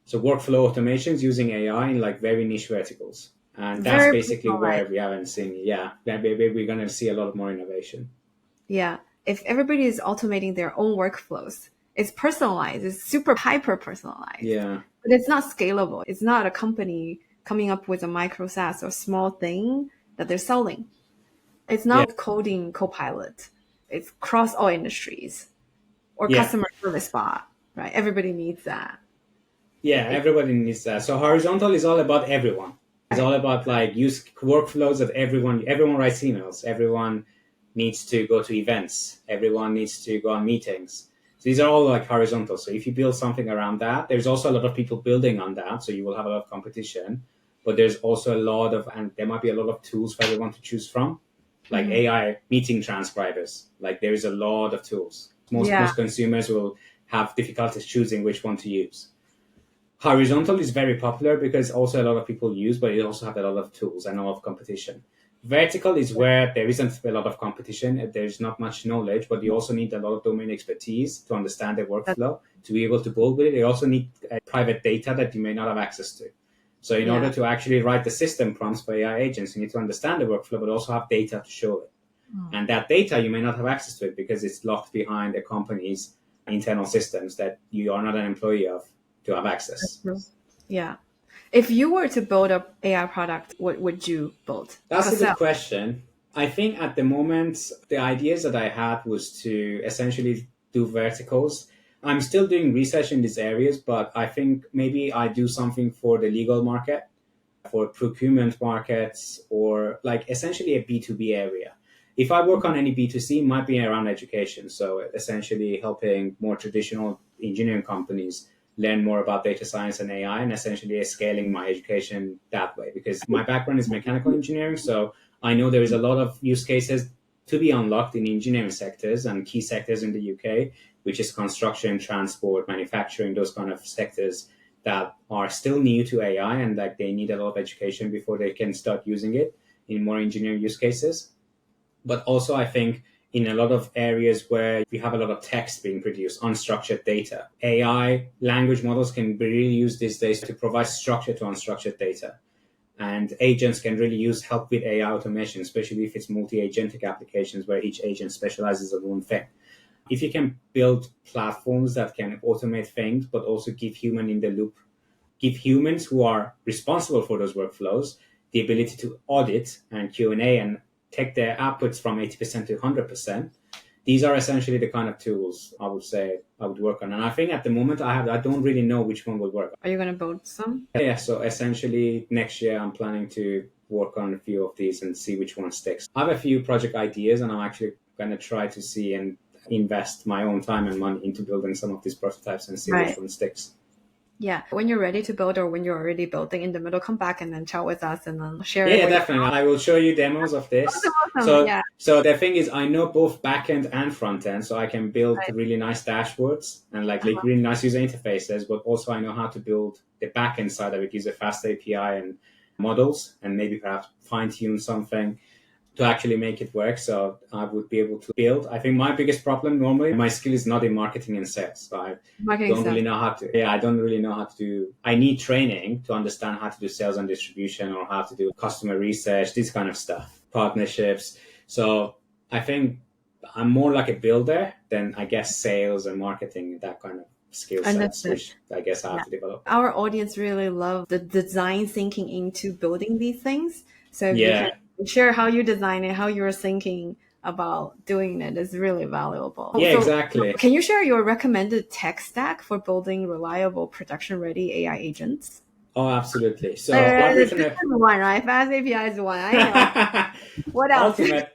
So workflow automations using AI in like very niche verticals. And that's Very basically personalized. where we haven't seen, yeah, maybe we're going to see a lot more innovation. Yeah. If everybody is automating their own workflows, it's personalized, it's super hyper personalized, Yeah. but it's not scalable. It's not a company coming up with a micro SaaS or small thing that they're selling. It's Yeah. not coding copilot. It's cross all industries or Yeah. customer service bot, right? Everybody needs that. Yeah, everybody needs that. So horizontal is all about everyone. It's all Right. about like use workflows that everyone writes emails. Everyone needs to go to events. Everyone needs to go on meetings. So these are all like horizontal. So if you build something around that, there's also a lot of people building on that. So you will have a lot of competition. But there's also a lot of, and there might be a lot of tools for everyone to choose from, like Mhm. AI meeting transcribers. Like there is a lot of tools. Yeah, Most consumers will have difficulties choosing which one to use. Horizontal is very popular because also a lot of people use, but it also have a lot of tools and a lot of competition. Vertical is where there isn't a lot of competition. There's not much knowledge, but you also need a lot of domain expertise to understand the that's, workflow, to be able to build with it. You also need private data that you may not have access to. So in order yeah. to actually write the system prompts for AI agents, you need to understand the workflow, but also have data to show it. Mm. And that data, you may not have access to it because it's locked behind a company's internal systems that you are not an employee of to have That's access. true. Yeah. If you were to build a AI product, what would you build That's for a good sale? question. I think at the moment, the ideas that I had was to essentially do verticals. I'm still doing research in these areas, but I think maybe I do something for the legal market, for procurement markets, or like essentially a B2B area. If I work on any B2C, it might be around education. So essentially helping more traditional engineering companies learn more about data science and AI and essentially scaling my education that way. Because my background is mechanical engineering. So I know there is a lot of use cases to be unlocked in engineering sectors and key sectors in the UK, which is construction, transport, manufacturing, those kind of sectors that are still new to AI and like they need a lot of education before they can start using it in more engineering use cases. But also, I think in a lot of areas where we have a lot of text being produced, unstructured data, AI language models can be really used these days to provide structure to unstructured data. And agents can really use help with AI automation, especially if it's multi-agentic applications where each agent specializes on one thing. If you can build platforms that can automate things, but also give human in the loop, give humans who are responsible for those workflows the ability to audit and Q&A and take their outputs from 80% to 100%. These are essentially the kind of tools I would say I would work on. And I think at the moment I don't really know which one will work. Are you going to build some? Yeah, so essentially next year I'm planning to work on a few of these and see which one sticks. I have a few project ideas and I'm actually going to try to see and invest my own time and money into building some of these prototypes and see which Right. one sticks. Yeah. When you're ready to build or when you're already building in the middle, come back and then chat with us and then share Yeah, it yeah, with. definitely. I will show you demos of Awesome. this. Awesome. So, Yeah. so the thing is, I know both backend and front end, so I can build Right. really nice dashboards and like Uh-huh. really nice user interfaces. But also, I know how to build the backend side of it, use a fast API and models, and maybe perhaps fine tune something. to actually make it work. So I would be able to build. I think my biggest problem normally, my skill is not in marketing and sales. So I Marketing don't stuff. really know how to, I don't really know how to do, I need training to understand how to do sales and distribution or how to do customer research, this kind of stuff, partnerships. So I think I'm more like a builder than I guess sales and marketing, that kind of skill sets, Understood. which I guess I have to develop. Our audience really love the design thinking into building these things. So if you can Yeah. share how you design it, how you're thinking about doing it is really valuable. Yeah, So exactly. can you share your recommended tech stack for building reliable production-ready AI agents? Oh, absolutely. So I've This written is one, right? FastAPI is one. I know. a What else? ultimate.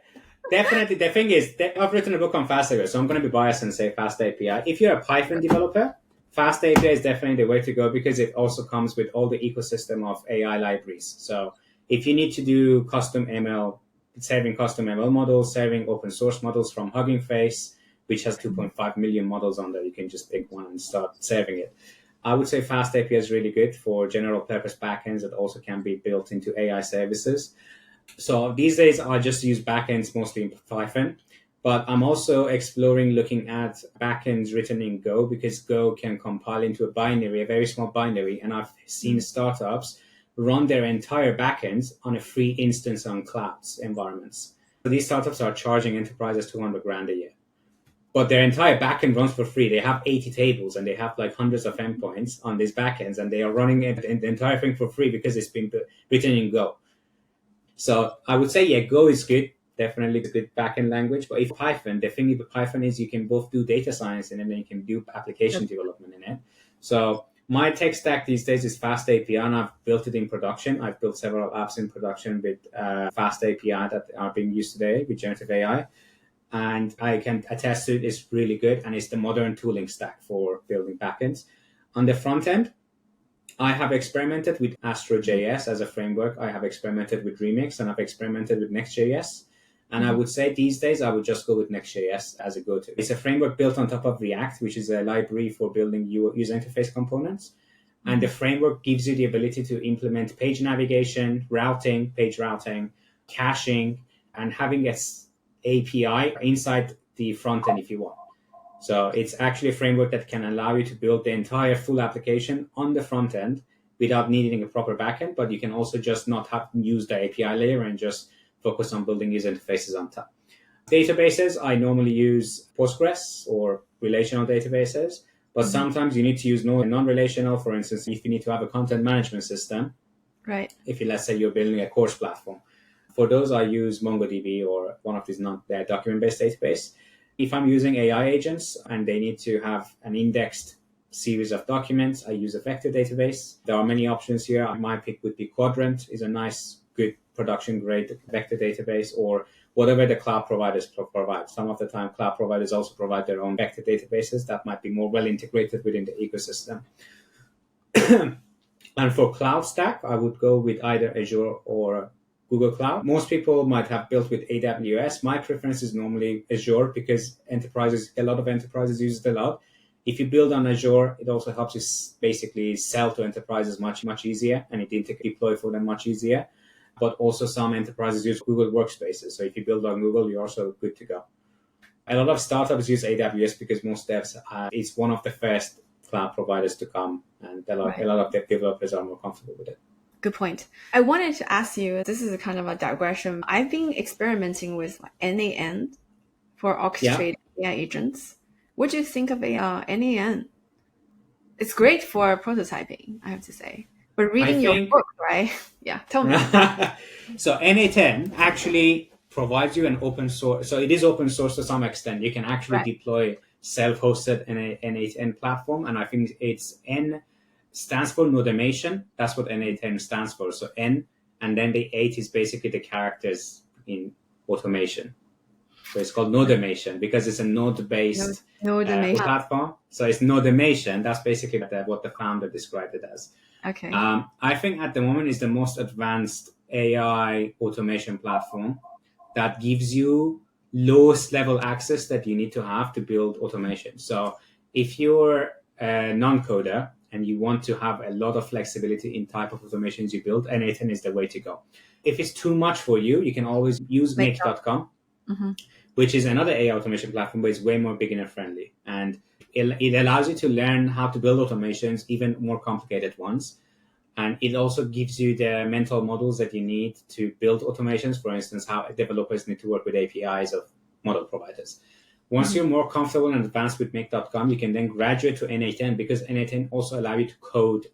Definitely, the thing is, I've written a book on FastAPI, so I'm going to be biased and say FastAPI. If you're a Python developer, FastAPI is definitely the way to go because it also comes with all the ecosystem of AI libraries. So if you need to do custom ML, serving custom ML models, serving open source models from Hugging Face, which has 2.5 million models on there, you can just pick one and start serving it. I would say FastAPI is really good for general purpose backends that also can be built into AI services. So these days I just use backends mostly in Python, but I'm also exploring looking at backends written in Go because Go can compile into a binary, a very small binary. And I've seen startups run their entire backends on a free instance on clouds environments. So these startups are charging enterprises 200 grand a year, but their entire backend runs for free. They have 80 tables and they have like hundreds of endpoints on these backends, and they are running the entire thing for free because it's been written in Go. So I would say, yeah, Go is good, definitely a good backend language. But if Python, the thing with Python is you can both do data science in it and you can do application development in it. So my tech stack these days is FastAPI, and I've built it in production. I've built several apps in production with FastAPI that are being used today with generative AI. And I can attest to it, it's really good, and it's the modern tooling stack for building backends. On the front end, I have experimented with Astro.js as a framework. I have experimented with Remix, and I've experimented with Next.js. And I would say these days I would just go with Next.js as a go-to. It's a framework built on top of React, which is a library for building user interface components. And the framework gives you the ability to implement page navigation, routing, page routing, caching, and having a API inside the front end if you want. So it's actually a framework that can allow you to build the entire full application on the front end without needing a proper backend, but you can also just not have to use the API layer and just focus on building user interfaces on top. Databases, I normally use Postgres or relational databases, but sometimes you need to use non-relational. For instance, if you need to have a content management system, Right. if you, let's say you're building a course platform. For those, I use MongoDB or one of these document-based database. If I'm using AI agents and they need to have an indexed series of documents, I use a vector database. There are many options here. My pick would be Quadrant, is a nice, good production-grade vector database, or whatever the cloud providers provide. Some of the time, cloud providers also provide their own vector databases that might be more well integrated within the ecosystem. And for cloud stack, I would go with either Azure or Google Cloud. Most people might have built with AWS. My preference is normally Azure because a lot of enterprises use it a lot. If you build on Azure, it also helps you basically sell to enterprises much easier, and it deploy for them much easier. But also some enterprises use Google Workspaces. So if you build on Google, you're also good to go. A lot of startups use AWS because most devs, it's one of the first cloud providers to come, and a lot of developers are more comfortable with it. Good point. I wanted to ask you, this is a kind of a digression. I've been experimenting with NAN for orchestrating AI agents. What do you think of NAN? It's great for prototyping, I have to say. But I reading your think book, right? Yeah, tell me. so NA10 actually provides you an open source. So it is open source to some extent. You can actually deploy self-hosted NA10 platform, and I think it's N stands for nodemation. That's what NA10 stands for. So N, and then the 8 is basically the characters in automation. So it's called nodemation because it's a node-based platform. So it's nodemation. That's basically what the founder described it as. Okay. I think at the moment is the most advanced AI automation platform that gives you lowest level access that you need to have to build automation. So if you're a non-coder and you want to have a lot of flexibility in type of automations you build, N8N is the way to go. If it's too much for you, you can always use make.com, which is another AI automation platform, but it's way more beginner friendly. And it allows you to learn how to build automations, even more complicated ones. And it also gives you the mental models that you need to build automations. For instance, how developers need to work with APIs of model providers. Once you're more comfortable and advanced with make.com, you can then graduate to N8N, because N8N also allows you to code.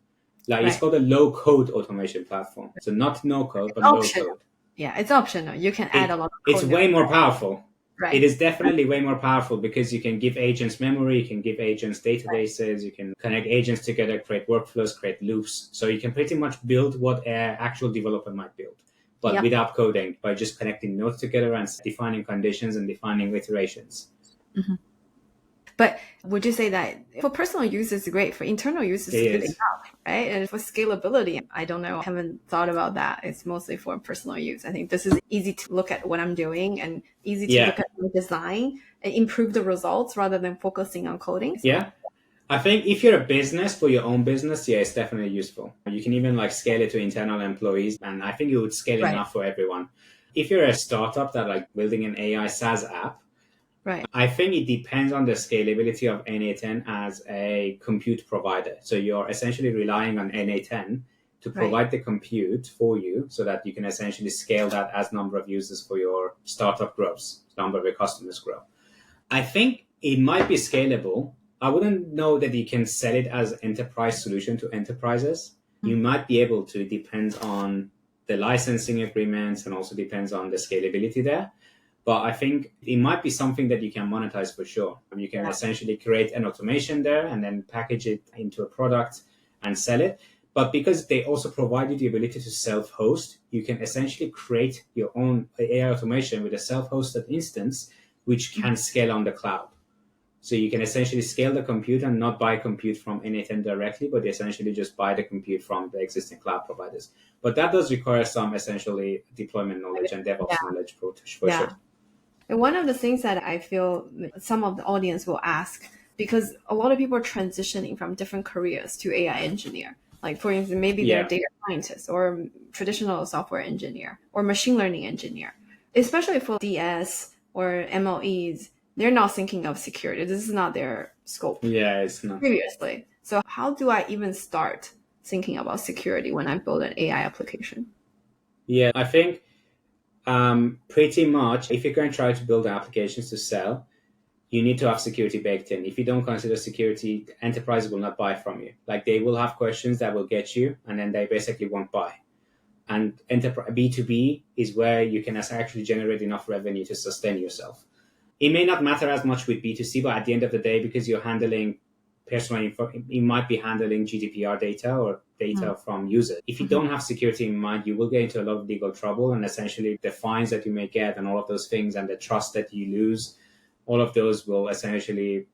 It's called a low-code automation platform. So not no-code, but low-code. Yeah, it's optional. You can add a lot of code. It's way more powerful. Right. It is definitely way more powerful, because you can give agents memory, you can give agents databases, you can connect agents together, create workflows, create loops. So you can pretty much build what an actual developer might build, but without coding, by just connecting nodes together and defining conditions and defining iterations. But would you say that for personal use it's great, for internal use it's good enough, right? And for scalability, I don't know, I haven't thought about that. It's mostly for personal use. I think this is easy to look at what I'm doing and easy to look at the design and improve the results rather than focusing on coding. Yeah. I think if you're a business, for your own business, it's definitely useful. You can even scale it to internal employees, and I think it would scale enough for everyone. If you're a startup that building an AI SaaS app, I think it depends on the scalability of N8N as a compute provider. So you're essentially relying on N8N to provide the compute for you, so that you can essentially scale that as number of users for your startup grows, number of your customers grow. I think it might be scalable. I wouldn't know that you can sell it as enterprise solution to enterprises. You might be able to. It depends on the licensing agreements and also depends on the scalability there. But I think it might be something that you can monetize for sure. You can essentially create an automation there and then package it into a product and sell it. But because they also provide you the ability to self-host, you can essentially create your own AI automation with a self-hosted instance, which can scale on the cloud. So you can essentially scale the compute and not buy compute from N8N directly, but essentially just buy the compute from the existing cloud providers. But that does require some essentially deployment knowledge and DevOps knowledge for sure. And one of the things that I feel some of the audience will ask, because a lot of people are transitioning from different careers to AI engineer. Like, for instance, maybe they're data scientists or traditional software engineer or machine learning engineer. Especially for DS or MLEs, they're not thinking of security. This is not their scope. Yeah, it's not. Previously. So how do I even start thinking about security when I build an AI application? Yeah, I think pretty much if you're going to try to build applications to sell, you need to have security baked in. If you don't consider security, enterprises will not buy from you. They will have questions that will get you, and then they basically won't buy. And B2B is where you can actually generate enough revenue to sustain yourself. It may not matter as much with B2C, but at the end of the day, because you're handling personal info, you might be handling GDPR data or data from users. If you don't have security in mind, you will get into a lot of legal trouble, and essentially the fines that you may get and all of those things and the trust that you lose, all of those will essentially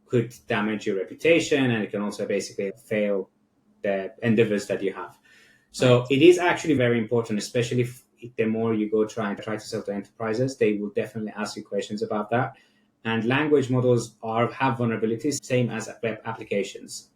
could damage your reputation, and it can also basically fail the endeavors that you have. So it is actually very important, especially if the more you go try to sell to enterprises, they will definitely ask you questions about that. And language models have vulnerabilities, same as web applications.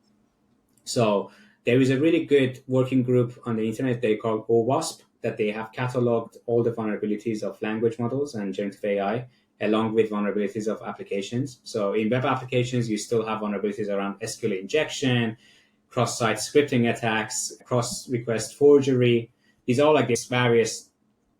So there is a really good working group on the internet they call OWASP, that they have cataloged all the vulnerabilities of language models and generative AI, along with vulnerabilities of applications. So in web applications, you still have vulnerabilities around SQL injection, cross-site scripting attacks, cross-request forgery. These are these various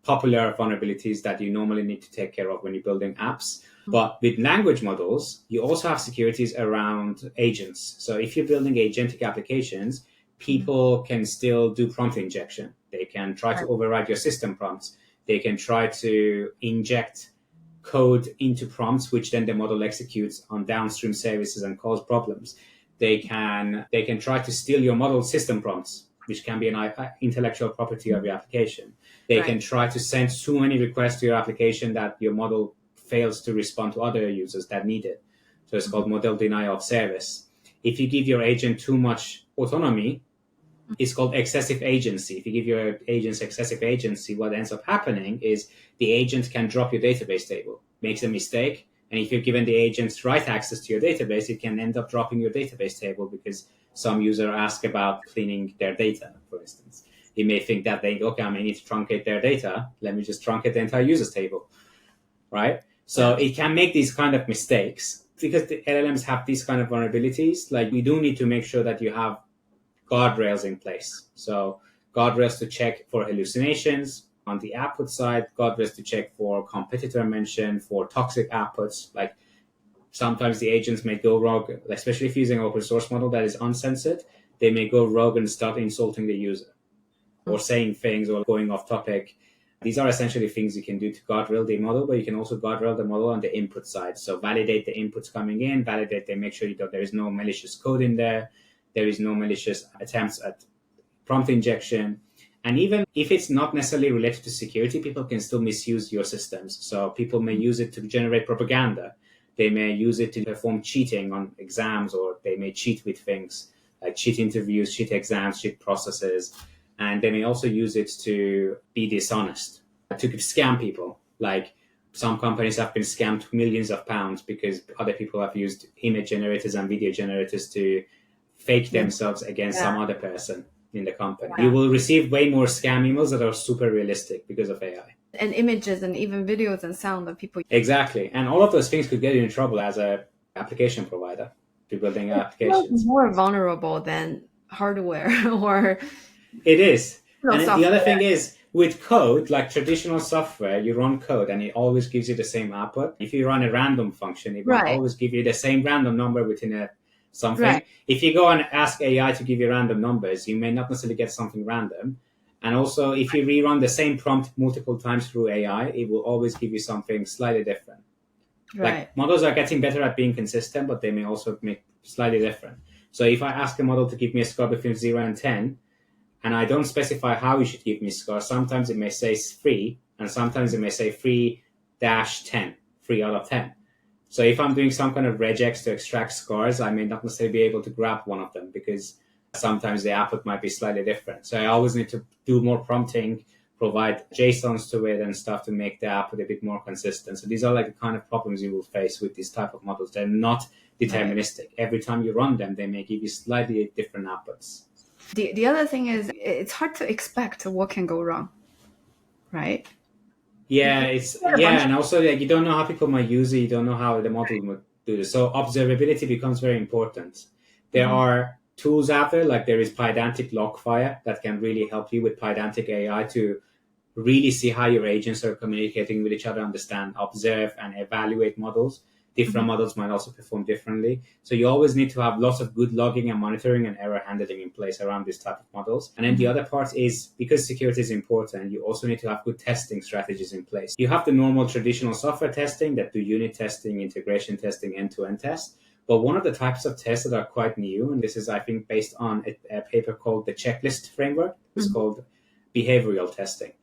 popular vulnerabilities that you normally need to take care of when you're building apps. But with language models, you also have securities around agents. So if you're building agentic applications, people can still do prompt injection. They can try to override your system prompts. They can try to inject code into prompts, which then the model executes on downstream services and cause problems. They can try to steal your model system prompts, which can be an intellectual property of your application. They can try to send too many requests to your application that your model fails to respond to other users that need it. So it's called model denial of service. If you give your agent too much autonomy, it's called excessive agency. If you give your agents excessive agency, what ends up happening is the agent can drop your database table, makes a mistake. And if you've given the agents right access to your database, it can end up dropping your database table because some user ask about cleaning their data, for instance. He may think that okay, I may need to truncate their data. Let me just truncate the entire users table, right? So it can make these kind of mistakes because the LLMs have these kind of vulnerabilities. Like, we do need to make sure that you have guardrails in place. So guardrails to check for hallucinations on the output side, guardrails to check for competitor mention, for toxic outputs. Like, sometimes the agents may go rogue, especially if using an open source model that is uncensored. They may go rogue and start insulting the user or saying things or going off topic. These are essentially things you can do to guardrail the model, but you can also guardrail the model on the input side. So validate the inputs coming in, validate them, make sure that there is no malicious code in there, there is no malicious attempts at prompt injection. And even if it's not necessarily related to security, people can still misuse your systems. So people may use it to generate propaganda. They may use it to perform cheating on exams, or they may cheat with things like cheat interviews, cheat exams, cheat processes. And they may also use it to be dishonest, to scam people. Like, some companies have been scammed millions of pounds because other people have used image generators and video generators to fake themselves against some other person in the company. You will receive way more scam emails that are super realistic because of AI. And images and even videos and sound that people... Exactly. And all of those things could get you in trouble as an application provider to building applications. More vulnerable than hardware or... It is. And software. the other thing is, with code, like traditional software, you run code and it always gives you the same output. If you run a random function, it will always give you the same random number within something. Right. If you go and ask AI to give you random numbers, you may not necessarily get something random. And also, if you rerun the same prompt multiple times through AI, it will always give you something slightly different. Right. Like, models are getting better at being consistent, but they may also make slightly different. So if I ask a model to give me a score between 0 and 10, and I don't specify how you should give me a score, sometimes it may say 3, and sometimes it may say 3-10, 3 out of 10. So if I'm doing some kind of regex to extract scores, I may not necessarily be able to grab one of them because sometimes the output might be slightly different. So I always need to do more prompting, provide JSONs to it and stuff to make the output a bit more consistent. So these are like the kind of problems you will face with these type of models. They're not deterministic. Every time you run them, they may give you slightly different outputs. The other thing is, it's hard to expect what can go wrong, right? Yeah, and also, like, you don't know how people might use it. You don't know how the model would do this. So observability becomes very important. There are tools out there, like there is Pydantic Logfire that can really help you with Pydantic AI to really see how your agents are communicating with each other, understand, observe, and evaluate models. Different models might also perform differently. So you always need to have lots of good logging and monitoring and error handling in place around this type of models. And then the other part is, because security is important, you also need to have good testing strategies in place. You have the normal traditional software testing that do unit testing, integration testing, end-to-end tests. But one of the types of tests that are quite new, and this is, I think, based on a paper called the Checklist Framework, is called behavioral testing.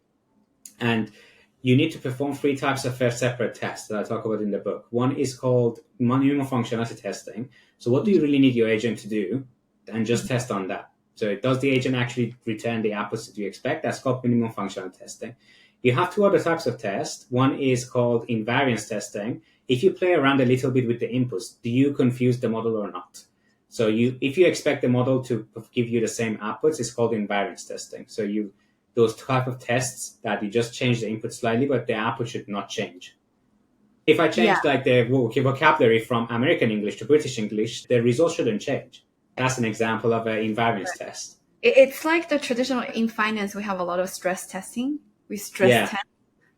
And you need to perform 3 types of separate tests that I talk about in the book. One is called minimum functionality testing. So what do you really need your agent to do? And just test on that. So does the agent actually return the outputs that you expect? That's called minimum functionality testing. You have 2 other types of tests. One is called invariance testing. If you play around a little bit with the inputs, do you confuse the model or not? So if you expect the model to give you the same outputs, it's called invariance testing. So those type of tests that you just change the input slightly, but the output should not change. If I change like the vocabulary from American English to British English, the results shouldn't change. That's an example of an invariance test. It's like the traditional in finance, we have a lot of stress testing. We stress test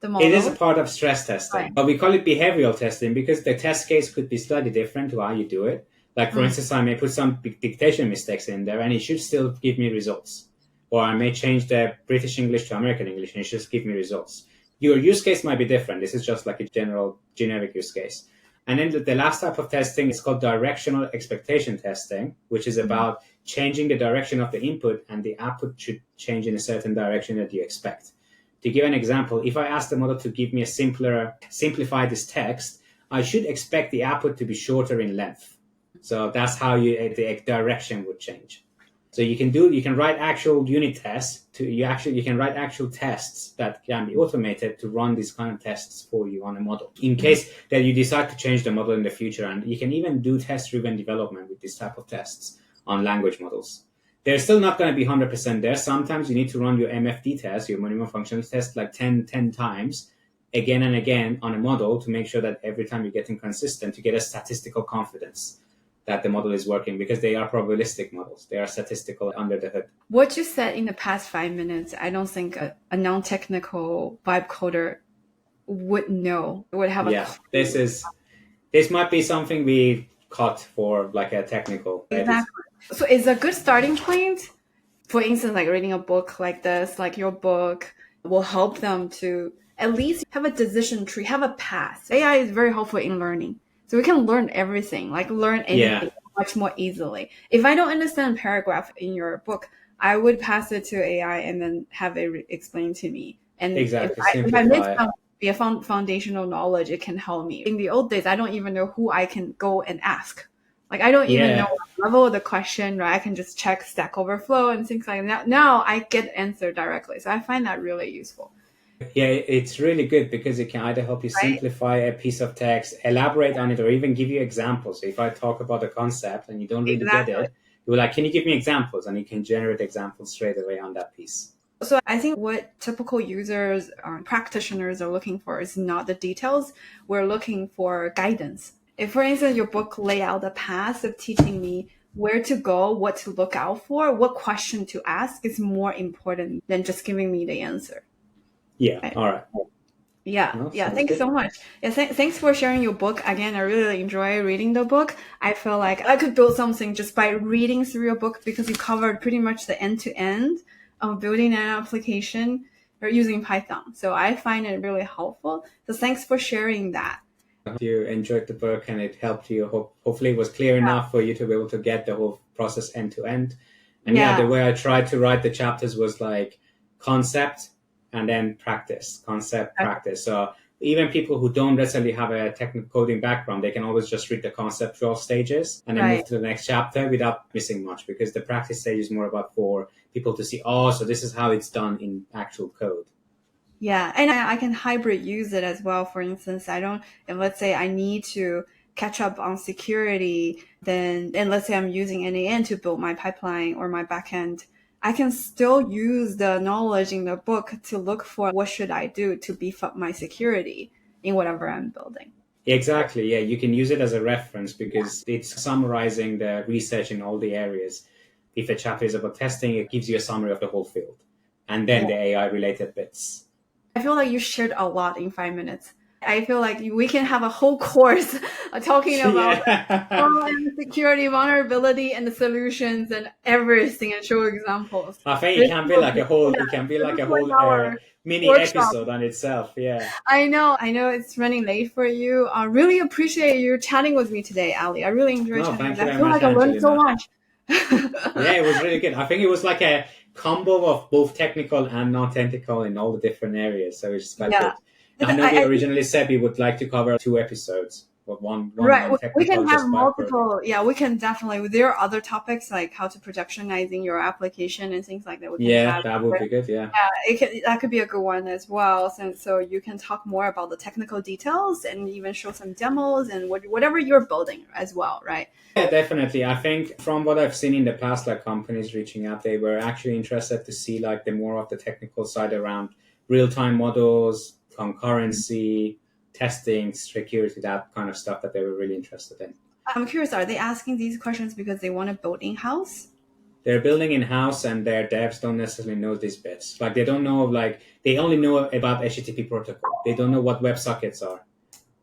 the model. It is a part of stress testing, but we call it behavioral testing because the test case could be slightly different to how you do it. Like, for instance, I may put some dictation mistakes in there and it should still give me results. Or I may change the British English to American English and it just give me results. Your use case might be different. This is just like a generic use case. And then the last type of testing is called directional expectation testing, which is about changing the direction of the input and the output should change in a certain direction that you expect. To give an example, if I ask the model to give me simplify this text, I should expect the output to be shorter in length. So that's how the direction would change. So you can write actual unit tests you can write actual tests that can be automated to run these kind of tests for you on a model in case that you decide to change the model in the future. And you can even do test-driven development with this type of tests. on language models. They're still not going to be 100% there. Sometimes you need to run your MFD test, your minimum functionality test, like 10 times again and again on a model to make sure that every time you're getting consistent, to get a statistical confidence that the model is working, because they are probabilistic models. They are statistical under the hood. What you said in the past 5 minutes, I don't think a non-technical vibe coder would know, would have a clue. This might be something we cut for like a technical edit. Exactly. So it's a good starting point. For instance, like reading a book like this, like your book, will help them to at least have a decision tree, have a path. AI is very helpful in learning. So we can learn everything, like learn anything much more easily. If I don't understand a paragraph in your book, I would pass it to AI and then have it explain to me. And exactly. if I miss some foundational knowledge, it can help me. In the old days, I don't even know who I can go and ask. Like, I don't even know what level of the question, right? I can just check Stack Overflow and things like that. Now I get answer directly. So I find that really useful. Yeah, it's really good because it can either help you simplify a piece of text, elaborate on it, or even give you examples. So if I talk about a concept and you don't really get it, you're like, can you give me examples? And you can generate examples straight away on that piece. So I think what typical users or practitioners are looking for is not the details. We're looking for guidance. If, for instance, your book lay out the path of teaching me where to go, what to look out for, what question to ask is more important than just giving me the answer. Yeah. Right. All right. Yeah. No, yeah. Thanks so much. Yeah. Thanks for sharing your book. Again, I really enjoy reading the book. I feel like I could build something just by reading through your book because you covered pretty much the end to end of building an application or using Python. So I find it really helpful. So thanks for sharing that. If you enjoyed the book and it helped you, hopefully it was clear enough for you to be able to get the whole process end to end. And the way I tried to write the chapters was like concept and then practice, concept, practice. So even people who don't necessarily have a technical coding background, they can always just read the conceptual stages and then move to the next chapter without missing much, because the practice stage is more about for people to see, so this is how it's done in actual code. Yeah, and I can hybrid use it as well. For instance, if let's say I need to catch up on security, and let's say I'm using NAN to build my pipeline or my backend, I can still use the knowledge in the book to look for what should I do to beef up my security in whatever I'm building. Exactly. Yeah, you can use it as a reference because it's summarizing the research in all the areas. If a chapter is about testing, it gives you a summary of the whole field and then the AI related bits. I feel like you shared a lot in 5 minutes. I feel like we can have a whole course talking about security, vulnerability, and the solutions and everything, and show examples. I think it can be like a whole mini episode on itself. Yeah. I know it's running late for you. I really appreciate you chatting with me today, Ali. I really enjoyed chatting with you. I feel like I learned so much. Yeah, it was really good. I think it was like a combo of both technical and non-technical in all the different areas. So it's quite good. I know we originally said we would like to cover 2 episodes. One we can have multiple. Yeah, we can definitely. There are other topics like how to productionizing your application and things like that. That would be good. Yeah, that could be a good one as well. So you can talk more about the technical details and even show some demos and whatever you're building as well, right? Yeah, definitely. I think from what I've seen in the past, like companies reaching out, they were actually interested to see like the more of the technical side around real-time models, concurrency, testing, security, that kind of stuff that they were really interested in. I'm curious, are they asking these questions because they want to build in-house? They're building in-house and their devs don't necessarily know these bits. Like they don't know, like they only know about HTTP protocol. They don't know what WebSockets are,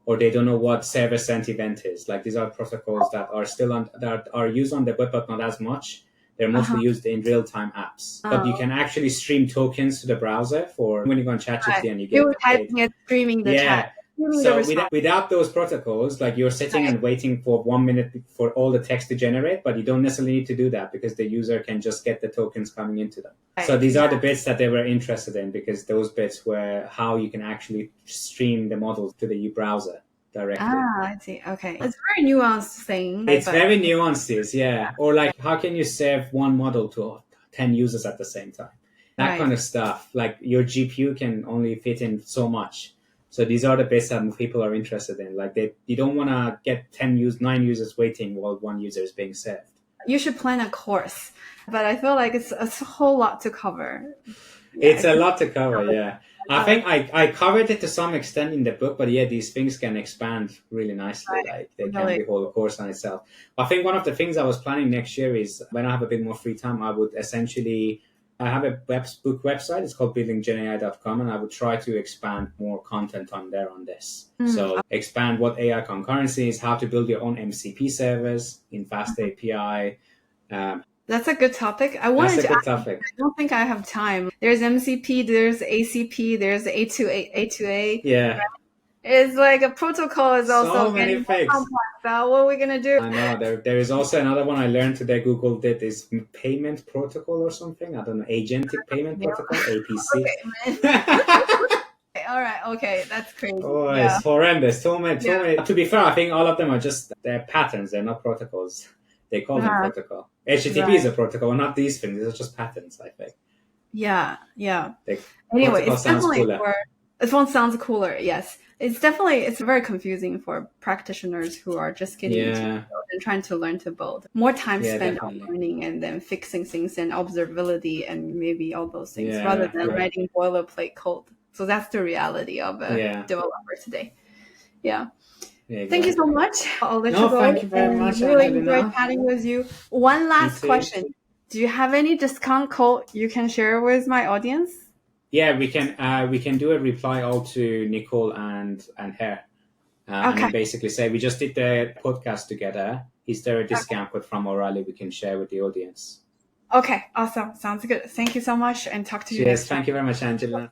or they don't know what server-sent event is. Like these are protocols that are still that are used on the web, but not as much. They're mostly used in real-time apps. But you can actually stream tokens to the browser for when you go on ChatGPT and you get typing it, streaming the chat. So without those protocols, like you're sitting and waiting for 1 minute for all the text to generate, but you don't necessarily need to do that because the user can just get the tokens coming into them. So these are the bits that they were interested in, because those bits were how you can actually stream the models to the browser directly. I see. Okay. It's a very nuanced thing. It's very nuanced, yeah. Or like, how can you serve one model to 10 users at the same time? That kind of stuff. Like your GPU can only fit in so much. So these are the bits that people are interested in. Like you don't want to get 9 users waiting while one user is being served. you should plan a course. But I feel like it's a whole lot to cover. Yeah, It's it's a lot to cover, yeah. I uh, think I covered it to some extent in the book, but yeah, these things can expand really nicely. Like they can really. be whole course on itself. I think one of the things I was planning next year is when I have a bit more free time, I would essentially I have a book website. It's called buildinggenai.com, and I would try to expand more content on there on this. So expand what AI concurrency is, how to build your own MCP servers in FastAPI. That's a good topic. I That's wanted a to good ask, topic. I don't think I have time. There's MCP, there's ACP, there's A2A. Yeah. It's like a protocol is also So getting many more fakes. complex. What are we gonna do? I know there is also another one I learned today. Google did is payment protocol or something. I don't know, agentic payment Yeah. protocol APC. Okay, man. All right. Okay, that's crazy. Oh, Yeah. it's horrendous. Too many, too Yeah. many. To be fair, I think all of them are just they're patterns. They're not protocols. They call them protocol. HTTP is Right. a protocol, not these things. These are just patterns. I think. Yeah. Yeah. The Anyway, protocol it's sounds definitely cooler. for this one sounds cooler. Yes, it's very confusing for practitioners who are just getting into the Yeah, field and trying to learn to build. More time yeah, spent on definitely. learning and then fixing things and observability and maybe all those things rather Yeah, than right. writing boilerplate code. So that's the reality of a Yeah, developer today. Yeah. yeah, Thank you so exactly. much. I'll let you No, go thank you very and much, really enjoyed Angelina. chatting with you. One You last too. question. Do you have any discount code you can share with my audience? Yeah, we can do a reply all to Nicole and her, and Okay. then basically say we just did the podcast together. Is there a discount code from O'Reilly we can share with the audience? Okay. Awesome. Sounds good. Thank you so much and talk to you Cheers. next time. Thank you very much, Angela.